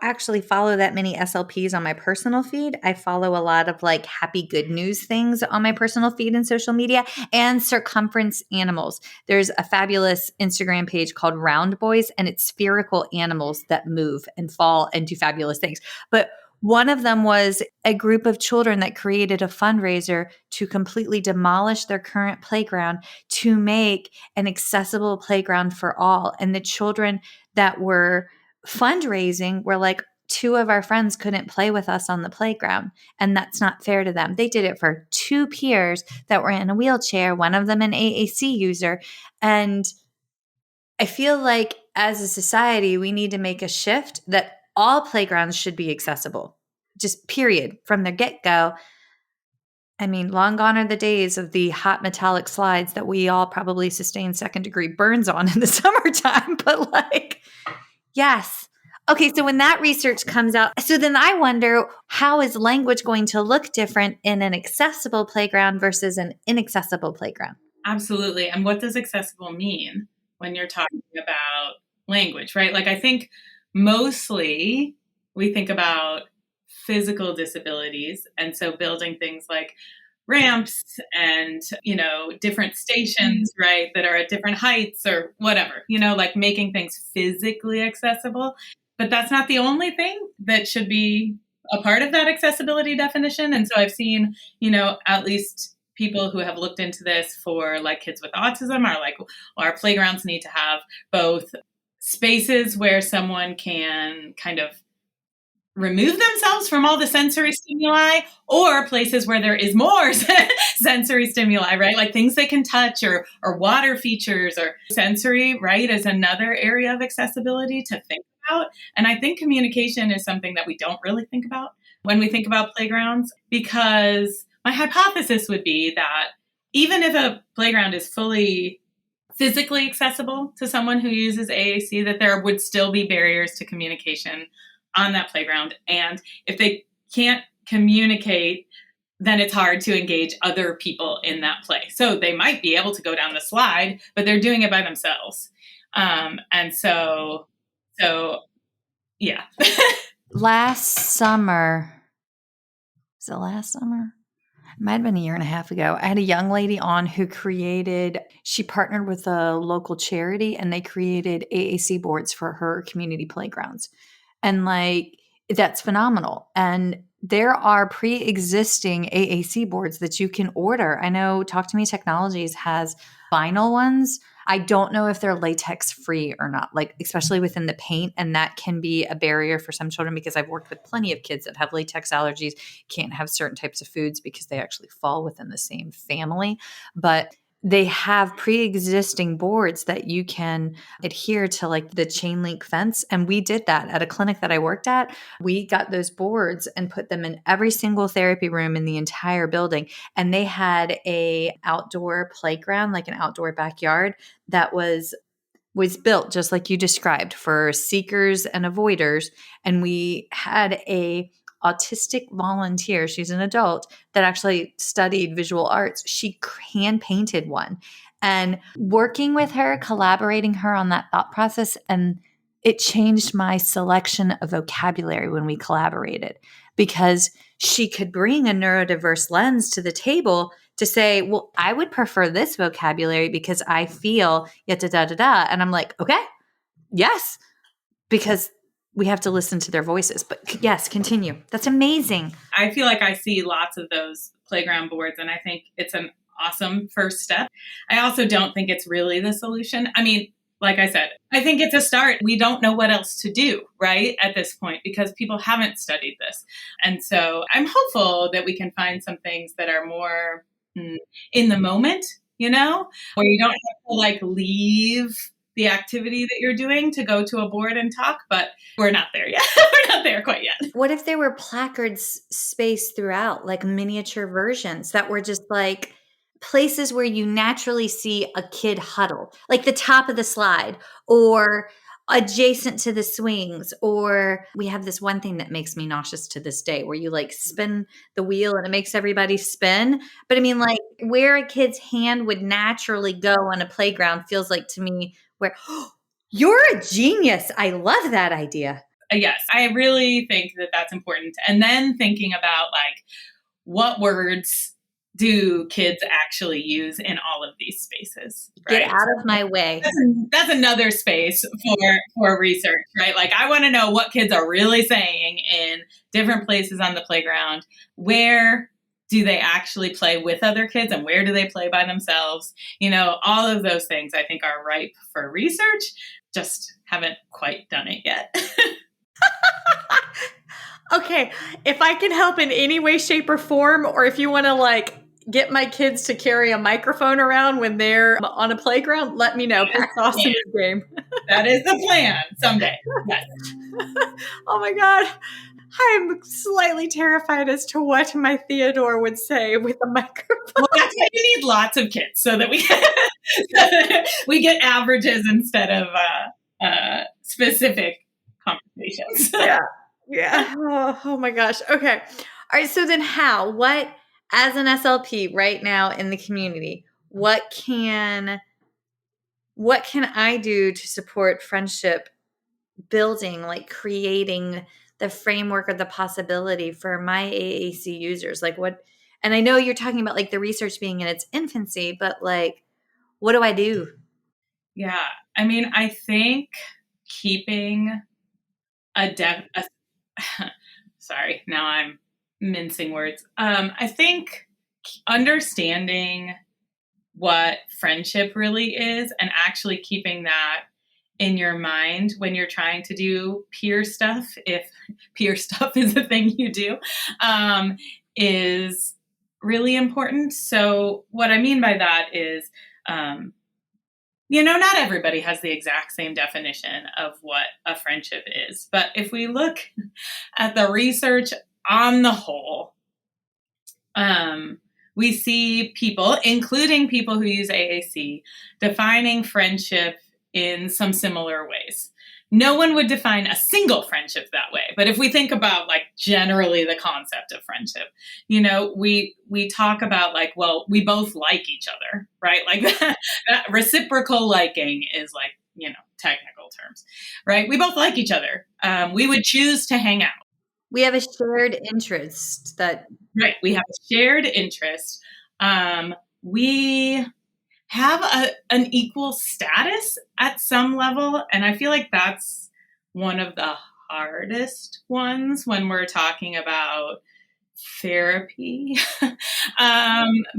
actually follow that many SLPs on my personal feed. I follow a lot of like happy good news things on my personal feed and social media, and circumference animals. There's a fabulous Instagram page called Round Boys, and it's spherical animals that move and fall and do fabulous things. But one of them was a group of children that created a fundraiser to completely demolish their current playground to make an accessible playground for all. And the children that were fundraising were like, two of our friends couldn't play with us on the playground, and that's not fair to them. They did it for two peers that were in a wheelchair, one of them an AAC user. And I feel like as a society, we need to make a shift that all playgrounds should be accessible, just period, from the get-go. I mean, long gone are the days of the hot metallic slides that we all probably sustain second-degree burns on in the summertime, but like, yes. Okay, so when that research comes out, so then I wonder, how is language going to look different in an accessible playground versus an inaccessible playground? Absolutely. And what does accessible mean when you're talking about language, right? Like, I think mostly we think about physical disabilities. And so building things like ramps and, different stations, right, that are at different heights or whatever, like making things physically accessible. But that's not the only thing that should be a part of that accessibility definition. And so I've seen, at least people who have looked into this for like kids with autism are like, well, our playgrounds need to have both spaces where someone can kind of remove themselves from all the sensory stimuli, or places where there is more sensory stimuli, right? Like things they can touch, or water features, or sensory, right, is another area of accessibility to think about. And I think communication is something that we don't really think about when we think about playgrounds, because my hypothesis would be that even if a playground is fully physically accessible to someone who uses AAC, that there would still be barriers to communication on that playground. And if they can't communicate, then it's hard to engage other people in that play. So they might be able to go down the slide, but they're doing it by themselves. And so yeah. Last summer, was it last summer? It might have been a year and a half ago. I had a young lady on who she partnered with a local charity, and they created AAC boards for her community playgrounds. And like, that's phenomenal. And there are pre-existing AAC boards that you can order. I know Talk to Me Technologies has vinyl ones. I don't know if they're latex free or not, like especially within the paint. And that can be a barrier for some children, because I've worked with plenty of kids that have latex allergies, can't have certain types of foods because they actually fall within the same family. But they have pre-existing boards that you can adhere to, like the chain link fence. And we did that at a clinic that I worked at. We got those boards and put them in every single therapy room in the entire building. And they had a outdoor playground, like an outdoor backyard that was built just like you described for seekers and avoiders. And we had a autistic volunteer, she's an adult, that actually studied visual arts. She hand painted one, and working with her, collaborating her on that thought process, and it changed my selection of vocabulary when we collaborated, because she could bring a neurodiverse lens to the table to say, well, I would prefer this vocabulary because I feel da da da da. And I'm like, okay, yes, because we have to listen to their voices. But yes, continue. That's amazing. I feel like I see lots of those playground boards, and I think it's an awesome first step. I also don't think it's really the solution. I mean, like I said, I think it's a start. We don't know what else to do, right, at this point, because people haven't studied this. And so I'm hopeful that we can find some things that are more in the moment, where you don't have to like leave the activity that you're doing to go to a board and talk, but we're not there yet. We're not there quite yet. What if there were placards spaced throughout, like miniature versions that were just like places where you naturally see a kid huddle, like the top of the slide or adjacent to the swings? Or we have this one thing that makes me nauseous to this day, where you like spin the wheel and it makes everybody spin. But I mean, like where a kid's hand would naturally go on a playground feels like to me where you're a genius. I love that idea. Yes, I really think that that's important. And then thinking about like what words do kids actually use in all of these spaces? Right? Get out of my way. That's another space for research, right? Like I want to know what kids are really saying in different places on the playground. Where do they actually play with other kids, and where do they play by themselves? All of those things I think are ripe for research. Just haven't quite done it yet. Okay, if I can help in any way, shape, or form, or if you want to like get my kids to carry a microphone around when they're on a playground, let me know. Pax Austin is game. That is the plan someday. Yes. Oh my God. I'm slightly terrified as to what my Theodore would say with a microphone. Well, that's why you need lots of kids, so that we get averages instead of specific conversations. Yeah. Oh my gosh. Okay. All right. So then what, as an SLP right now in the community, what can I do to support friendship building, like creating the framework or the possibility for my AAC users? Like what, and I know you're talking about like the research being in its infancy, but like, what do I do? Yeah. I mean, I think keeping sorry, now I'm mincing words. I think understanding what friendship really is and actually keeping that in your mind when you're trying to do peer stuff, if peer stuff is a thing you do, is really important. So what I mean by that is, not everybody has the exact same definition of what a friendship is. But if we look at the research on the whole, we see people, including people who use AAC, defining friendship in some similar ways. No one would define a single friendship that way. But if we think about generally the concept of friendship, we talk about we both like each other, right? Like that reciprocal liking is technical terms, right? We both like each other. We would choose to hang out. We have a shared interest that. Right. We have a shared interest. We have an equal status at some level. And I feel like that's one of the hardest ones when we're talking about therapy,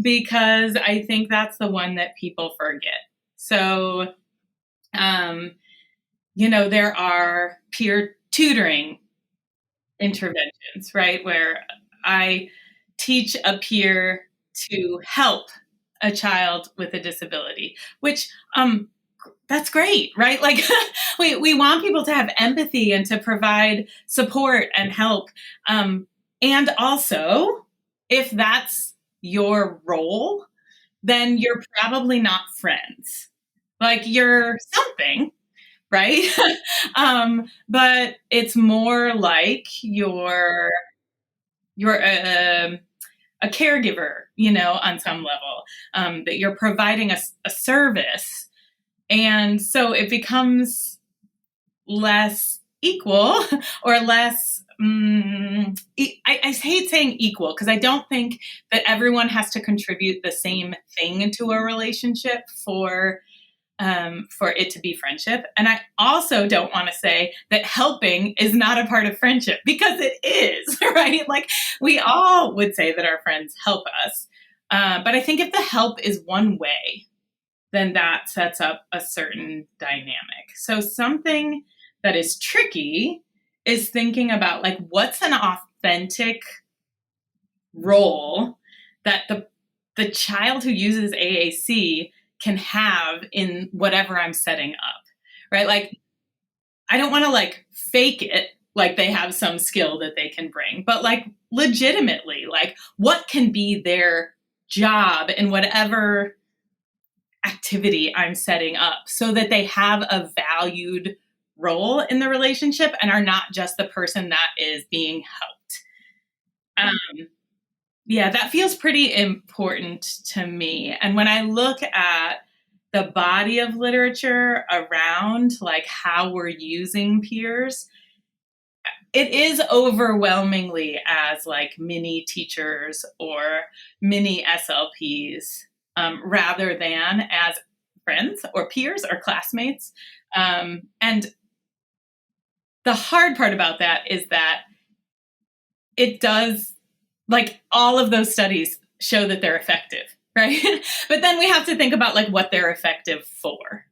because I think that's the one that people forget. So, there are peer tutoring interventions, right? Where I teach a peer to help a child with a disability, which that's great, right? Like we want people to have empathy and to provide support and help. And also, if that's your role, then you're probably not friends. Like you're something, right? But it's more like you're a caregiver, on some level, that you're providing a service. And so it becomes less equal or less, I hate saying equal because I don't think that everyone has to contribute the same thing to a relationship for it to be friendship. And I also don't want to say that helping is not a part of friendship, because it is, right? Like we all would say that our friends help us. But I think if the help is one way, then that sets up a certain dynamic. So something that is tricky is thinking about what's an authentic role that the child who uses AAC can have in whatever I'm setting up, right? Like, I don't want to fake it like they have some skill that they can bring, but legitimately, what can be their job in whatever activity I'm setting up so that they have a valued role in the relationship and are not just the person that is being helped. Yeah, that feels pretty important to me. And when I look at the body of literature around how we're using peers, it is overwhelmingly as mini teachers or mini SLPs, rather than as friends or peers or classmates. And the hard part about that is that it does, all of those studies show that they're effective, right? But then we have to think about what they're effective for.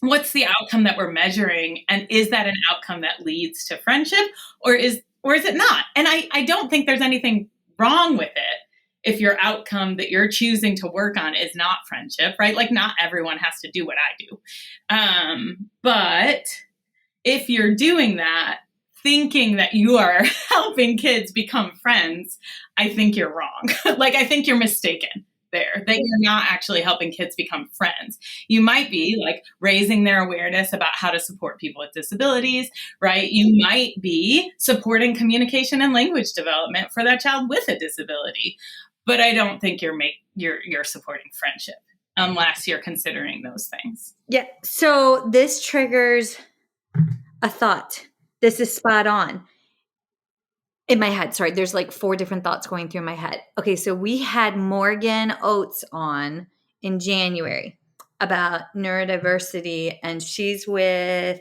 What's the outcome that we're measuring, and is that an outcome that leads to friendship, or is it not? And I don't think there's anything wrong with it if your outcome that you're choosing to work on is not friendship, right? Not everyone has to do what I do. But if you're doing that, thinking that you are helping kids become friends, I think you're wrong. I think you're mistaken there, that you're not actually helping kids become friends. You might be raising their awareness about how to support people with disabilities, right? You might be supporting communication and language development for that child with a disability. But I don't think you're supporting friendship unless you're considering those things. Yeah. So this triggers a thought. This is spot on. In my head, sorry, there's 4 different thoughts going through my head. Okay, so we had Morgan Oates on in January about neurodiversity, and she's with,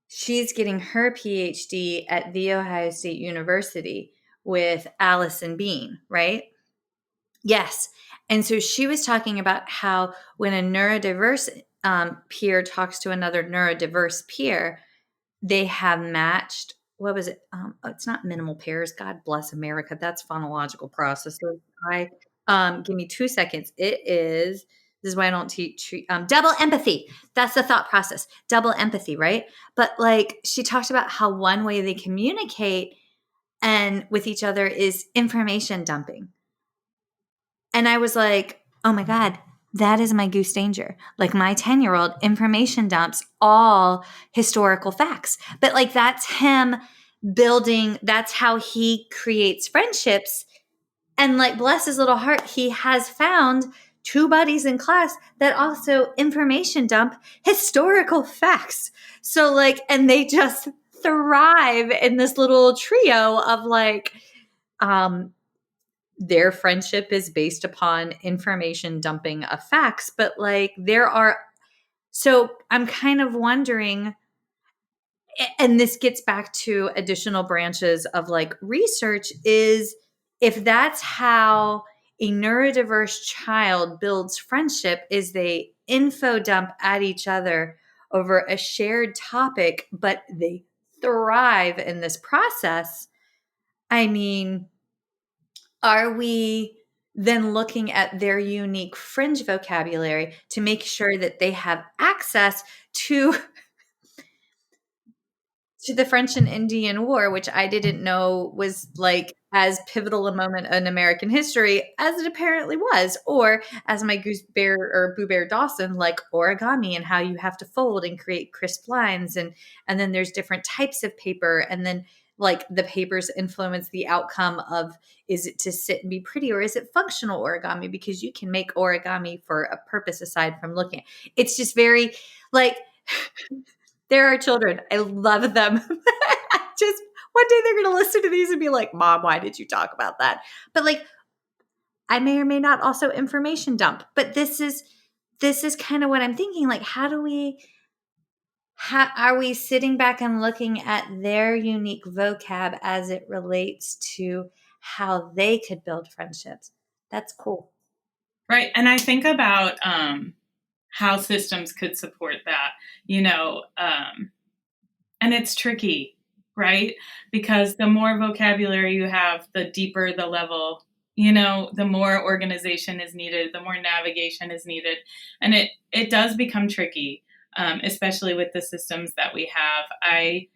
she's getting her Ph.D. at The Ohio State University with Allison Bean, right? Yes. And so she was talking about how when a neurodiverse peer talks to another neurodiverse peer, they have matched, what was it? It's not minimal pairs. God bless America. That's phonological processes. Give me 2 seconds. This is why I don't teach double empathy. That's the thought process. Double empathy, right? But like she talked about how one way they communicate and with each other is information dumping. And I was like, oh my God, that is my goose danger. Like my 10-year-old information dumps all historical facts. But like that's him building, that's how he creates friendships. And like bless his little heart, he has found 2 buddies in class that also information dump historical facts. So like, and they just thrive in this little trio of like, their friendship is based upon information dumping of facts, but like so I'm kind of wondering, and this gets back to additional branches of like research, is if that's how a neurodiverse child builds friendship, is they info dump at each other over a shared topic, but they thrive in this process. I mean, are we then looking at their unique fringe vocabulary to make sure that they have access to the French and Indian War, which I didn't know was like as pivotal a moment in American history as it apparently was, or as my Goose Bear or Boo Bear Dawson, like origami and how you have to fold and create crisp lines, and then there's different types of paper, and then like the papers influence the outcome of, is it to sit and be pretty, or is it functional origami, because you can make origami for a purpose aside from looking. It's just very like there are children. I love them. Just one day they're going to listen to these and be like, Mom, why did you talk about that? But like, I may or may not also information dump. But this is kind of what I'm thinking. Like, are we sitting back and looking at their unique vocab as it relates to how they could build friendships? That's cool. Right. And I think about how systems could support that, and it's tricky, right? Because the more vocabulary you have, the deeper the level, the more organization is needed, the more navigation is needed. And it does become tricky, especially with the systems that we have. I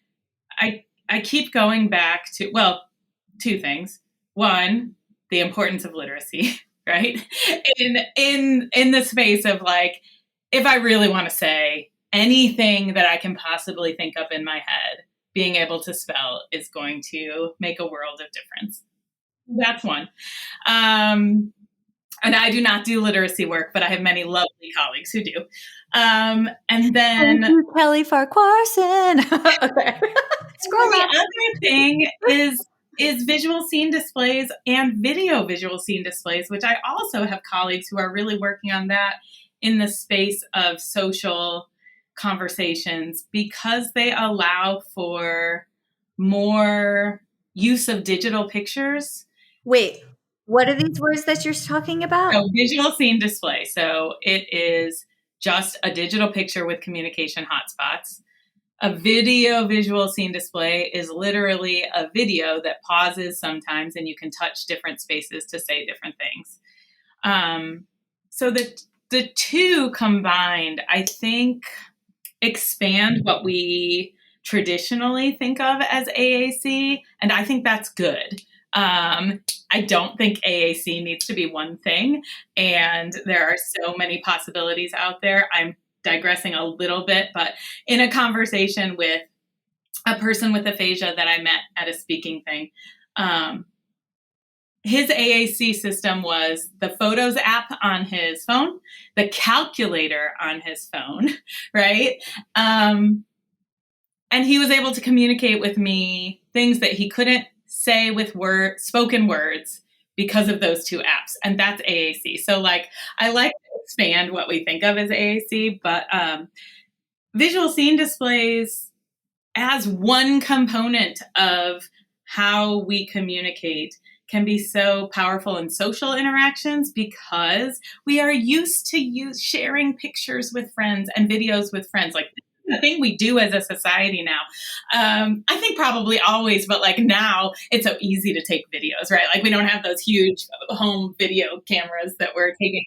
keep going back to, well, 2 things. One, the importance of literacy, right? In the space of like, if I really want to say anything that I can possibly think of in my head, being able to spell is going to make a world of difference. That's one. And I do not do literacy work, but I have many lovely colleagues who do. And then thank you, Kelly Farquharson. Okay. The other thing is visual scene displays and video visual scene displays, which I also have colleagues who are really working on that in the space of social conversations, because they allow for more use of digital pictures. Wait, what are these words that you're talking about? So visual scene display. So it is just a digital picture with communication hotspots. A video visual scene display is literally a video that pauses sometimes and you can touch different spaces to say different things. So the 2 combined, I think, expand what we traditionally think of as AAC, and I think that's good. I don't think AAC needs to be one thing, and there are so many possibilities out there. I'm digressing a little bit, but in a conversation with a person with aphasia that I met at a speaking thing, his AAC system was the Photos app on his phone, the calculator on his phone, right? And he was able to communicate with me things that he couldn't say with spoken words because of those 2 apps. And that's AAC. So like, I like to expand what we think of as AAC, but visual scene displays as one component of how we communicate can be so powerful in social interactions because we are used to sharing pictures with friends and videos with friends. Like the thing we do as a society now. I think probably always, but like now it's so easy to take videos, right? Like we don't have those huge home video cameras that we're taking.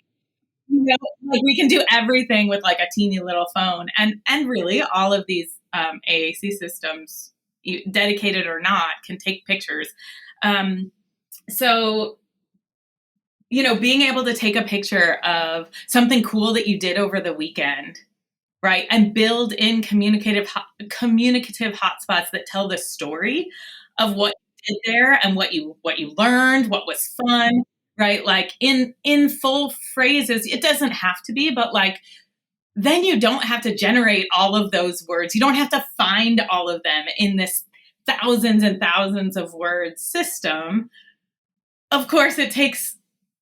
Like we can do everything with like a teeny little phone, and really all of these AAC systems, dedicated or not, can take pictures. So, being able to take a picture of something cool that you did over the weekend, right, and build in communicative hotspots that tell the story of what you did there and what you learned, what was fun, right? Like in full phrases. It doesn't have to be, but like then you don't have to generate all of those words. You don't have to find all of them in this thousands and thousands of words system. Of course, it takes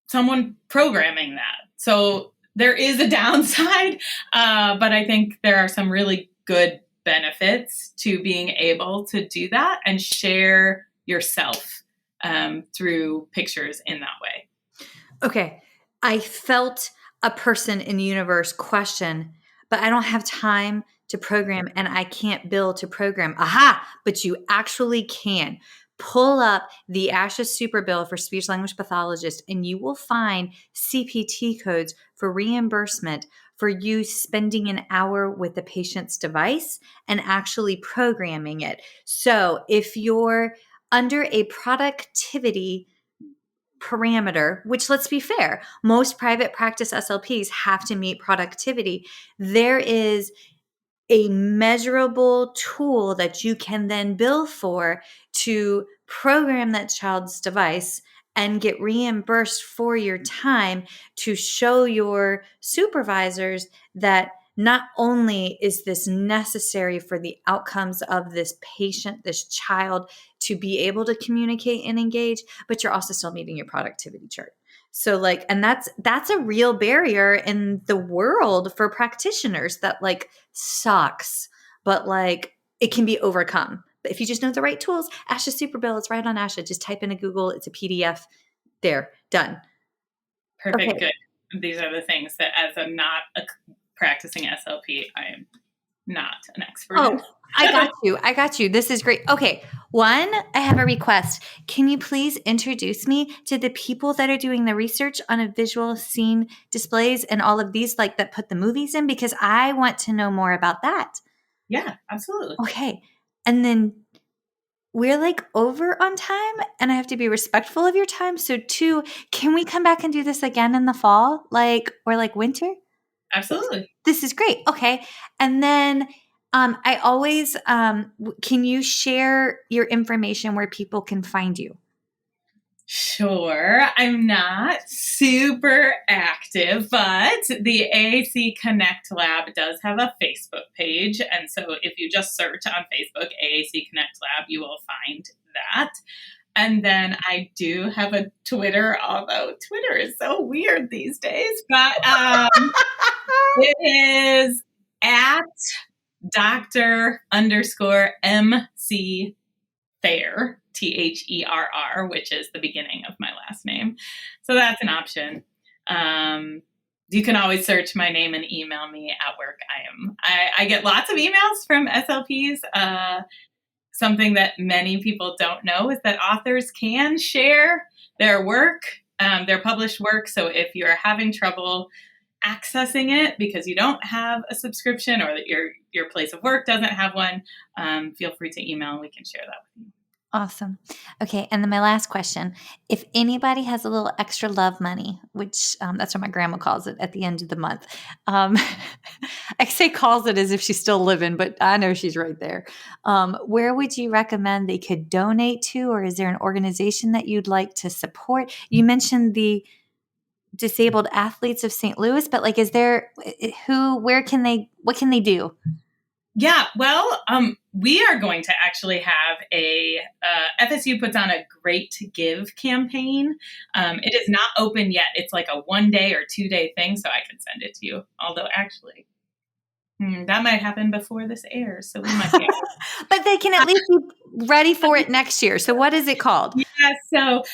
someone programming that. So there is a downside, but I think there are some really good benefits to being able to do that and share yourself through pictures in that way. Okay. I felt a person in the universe question, but I don't have time to program and I can't bill to program. Aha! But you actually can. Pull up the ASHA Super Bill for speech language pathologists and you will find CPT codes for reimbursement for you spending an hour with the patient's device and actually programming it. So if you're under a productivity parameter, which let's be fair, most private practice SLPs have to meet productivity, there is a measurable tool that you can then bill for to program that child's device and get reimbursed for your time to show your supervisors that not only is this necessary for the outcomes of this patient, this child, to be able to communicate and engage, but you're also still meeting your productivity chart. So like, and that's a real barrier in the world for practitioners that like sucks, but like it can be overcome. But if you just know the right tools, ASHA Super Bill, it's right on ASHA. Just type into Google, it's a PDF. There, done. Perfect, Okay. Good. These are the things that as a not a practicing SLP, I am not an expert in. I got you. This is great. Okay. One, I have a request. Can you please introduce me to the people that are doing the research on a visual scene displays and all of these, like that put the movies in? Because I want to know more about that. Yeah, absolutely. Okay. And then we're like over on time and I have to be respectful of your time. So 2, can we come back and do this again in the fall? Or winter? Absolutely. This is great. Okay. And then I always, can you share your information where people can find you? Sure. I'm not super active, but the AAC Connect Lab does have a Facebook page. And so if you just search on Facebook, AAC Connect Lab, you will find that. And then I do have a Twitter, although Twitter is so weird these days, but it is at Dr._MC Thayer, Therr, which is the beginning of my last name. So that's an option. You can always search my name and email me at work. I get lots of emails from SLPs. Something that many people don't know is that authors can share their work, their published work. So if you're having trouble accessing it because you don't have a subscription or that your place of work doesn't have one, feel free to email and we can share that with you. Awesome. Okay. And then my last question, if anybody has a little extra love money, which that's what my grandma calls it at the end of the month. I say calls it as if she's still living, but I know she's right there. Where would you recommend they could donate to, or is there an organization that you'd like to support? You mentioned the Disabled Athletes of St. Louis, but like, what can they do? Yeah, well, we are going to actually have FSU puts on a Great to Give campaign. It is not open yet. It's like a 1-day or 2-day thing, so I can send it to you. Although actually, that might happen before this airs, so we might be able But they can at least be ready for it next year. So what is it called? Yeah, so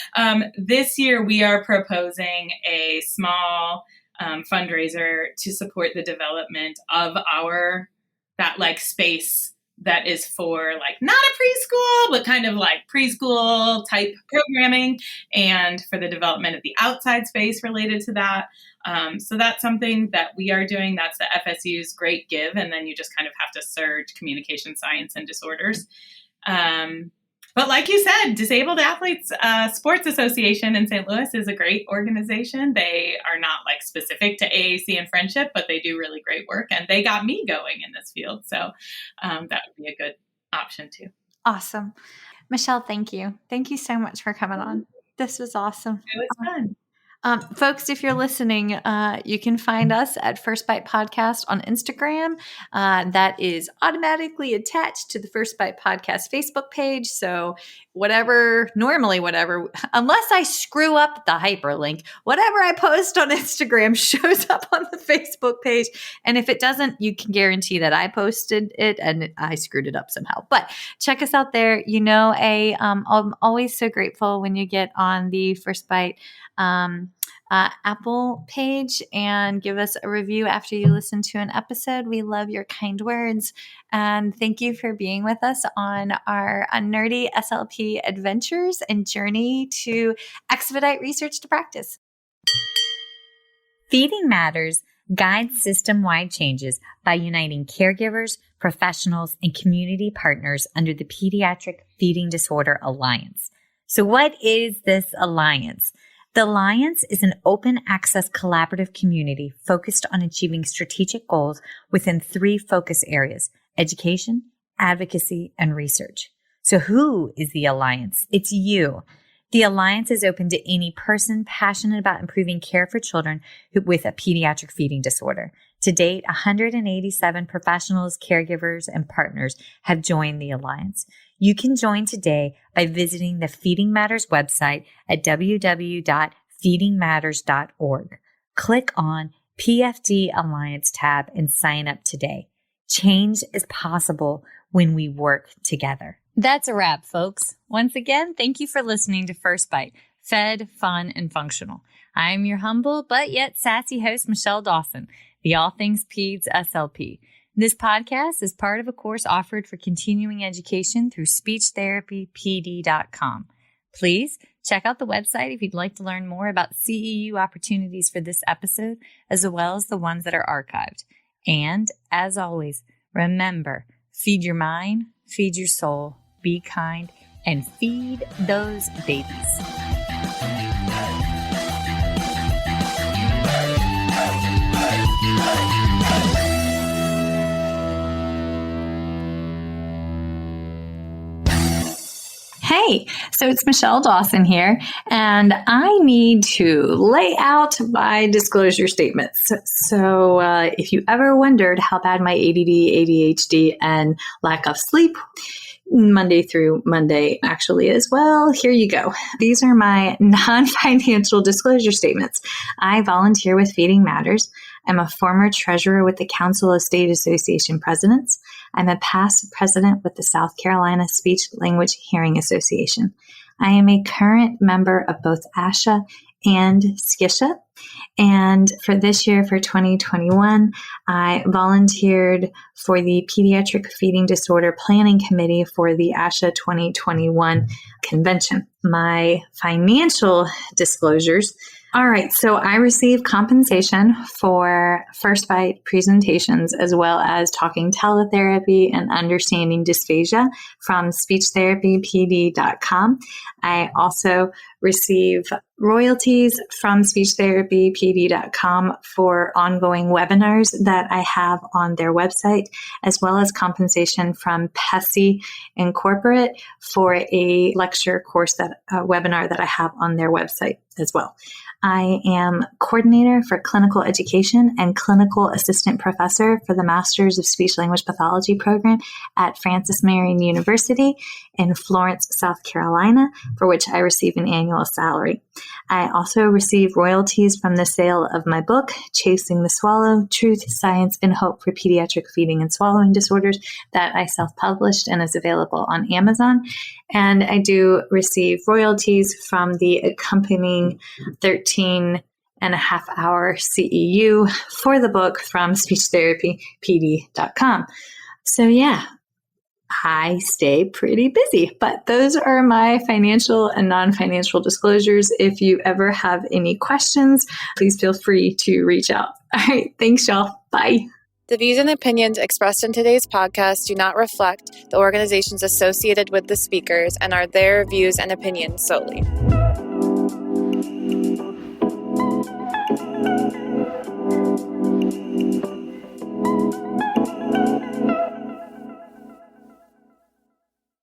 this year we are proposing a small fundraiser to support the development of that like space that is for like not a preschool, but kind of like preschool type programming, and for the development of the outside space related to that. So that's something that we are doing. That's the FSU's Great Give. And then you just kind of have to search communication science and disorders. But like you said, Disabled Athletes Sports Association in St. Louis is a great organization. They are not like specific to AAC and Friendship, but they do really great work. And they got me going in this field. So that would be a good option too. Awesome. Michelle, thank you. Thank you so much for coming on. This was awesome. It was fun. Folks, if you're listening, you can find us at First Bite Podcast on Instagram. That is automatically attached to the First Bite Podcast Facebook page. So whatever, unless I screw up the hyperlink, whatever I post on Instagram shows up on the Facebook page. And if it doesn't, you can guarantee that I posted it and I screwed it up somehow. But check us out there. I'm always so grateful when you get on the First Bite Apple page and give us a review after you listen to an episode. We love your kind words. And thank you for being with us on our nerdy SLP adventures and journey to expedite research to practice. Feeding Matters guides system-wide changes by uniting caregivers, professionals, and community partners under the Pediatric Feeding Disorder Alliance. So what is this alliance? The Alliance is an open access collaborative community focused on achieving strategic goals within 3 focus areas: education, advocacy, and research. So who is the Alliance? It's you. The Alliance is open to any person passionate about improving care for children with a pediatric feeding disorder. To date, 187 professionals, caregivers, and partners have joined the Alliance. You can join today by visiting the Feeding Matters website at www.feedingmatters.org. Click on PFD Alliance tab and sign up today. Change is possible when we work together. That's a wrap, folks. Once again, thank you for listening to First Bite, fed, fun, and functional. I'm your humble but yet sassy host, Michelle Dawson, the All Things Peds SLP. This podcast is part of a course offered for continuing education through speechtherapypd.com. Please check out the website if you'd like to learn more about CEU opportunities for this episode, as well as the ones that are archived. And as always, remember, feed your mind, feed your soul, be kind, and feed those babies. Hey, so it's Michelle Dawson here, and I need to lay out my disclosure statements. So if you ever wondered how bad my ADD, ADHD, and lack of sleep Monday through Monday actually is, well, here you go. These are my non-financial disclosure statements. I volunteer with Feeding Matters. I'm a former treasurer with the Council of State Association Presidents. I'm a past president with the South Carolina Speech Language Hearing Association. I am a current member of both ASHA and SCISHA. And for this year, for 2021, I volunteered for the Pediatric Feeding Disorder Planning Committee for the ASHA 2021 convention. My financial disclosures. All right, so I receive compensation for First Bite presentations as well as talking teletherapy and understanding dysphagia from speechtherapypd.com. I also receive royalties from speechtherapypd.com for ongoing webinars that I have on their website, as well as compensation from PESI Incorporate for a lecture course webinar that I have on their website as well. I am coordinator for clinical education and clinical assistant professor for the Masters of Speech Language Pathology program at Francis Marion University in Florence, South Carolina, for which I receive an annual salary. I also receive royalties from the sale of my book, Chasing the Swallow, Truth, Science, and Hope for Pediatric Feeding and Swallowing Disorders, that I self-published and is available on Amazon. And I do receive royalties from the accompanying 13.5-hour CEU for the book from speechtherapypd.com. So yeah, I stay pretty busy, but those are my financial and non-financial disclosures. If you ever have any questions, please feel free to reach out. All right. Thanks, y'all. Bye. The views and opinions expressed in today's podcast do not reflect the organizations associated with the speakers and are their views and opinions solely.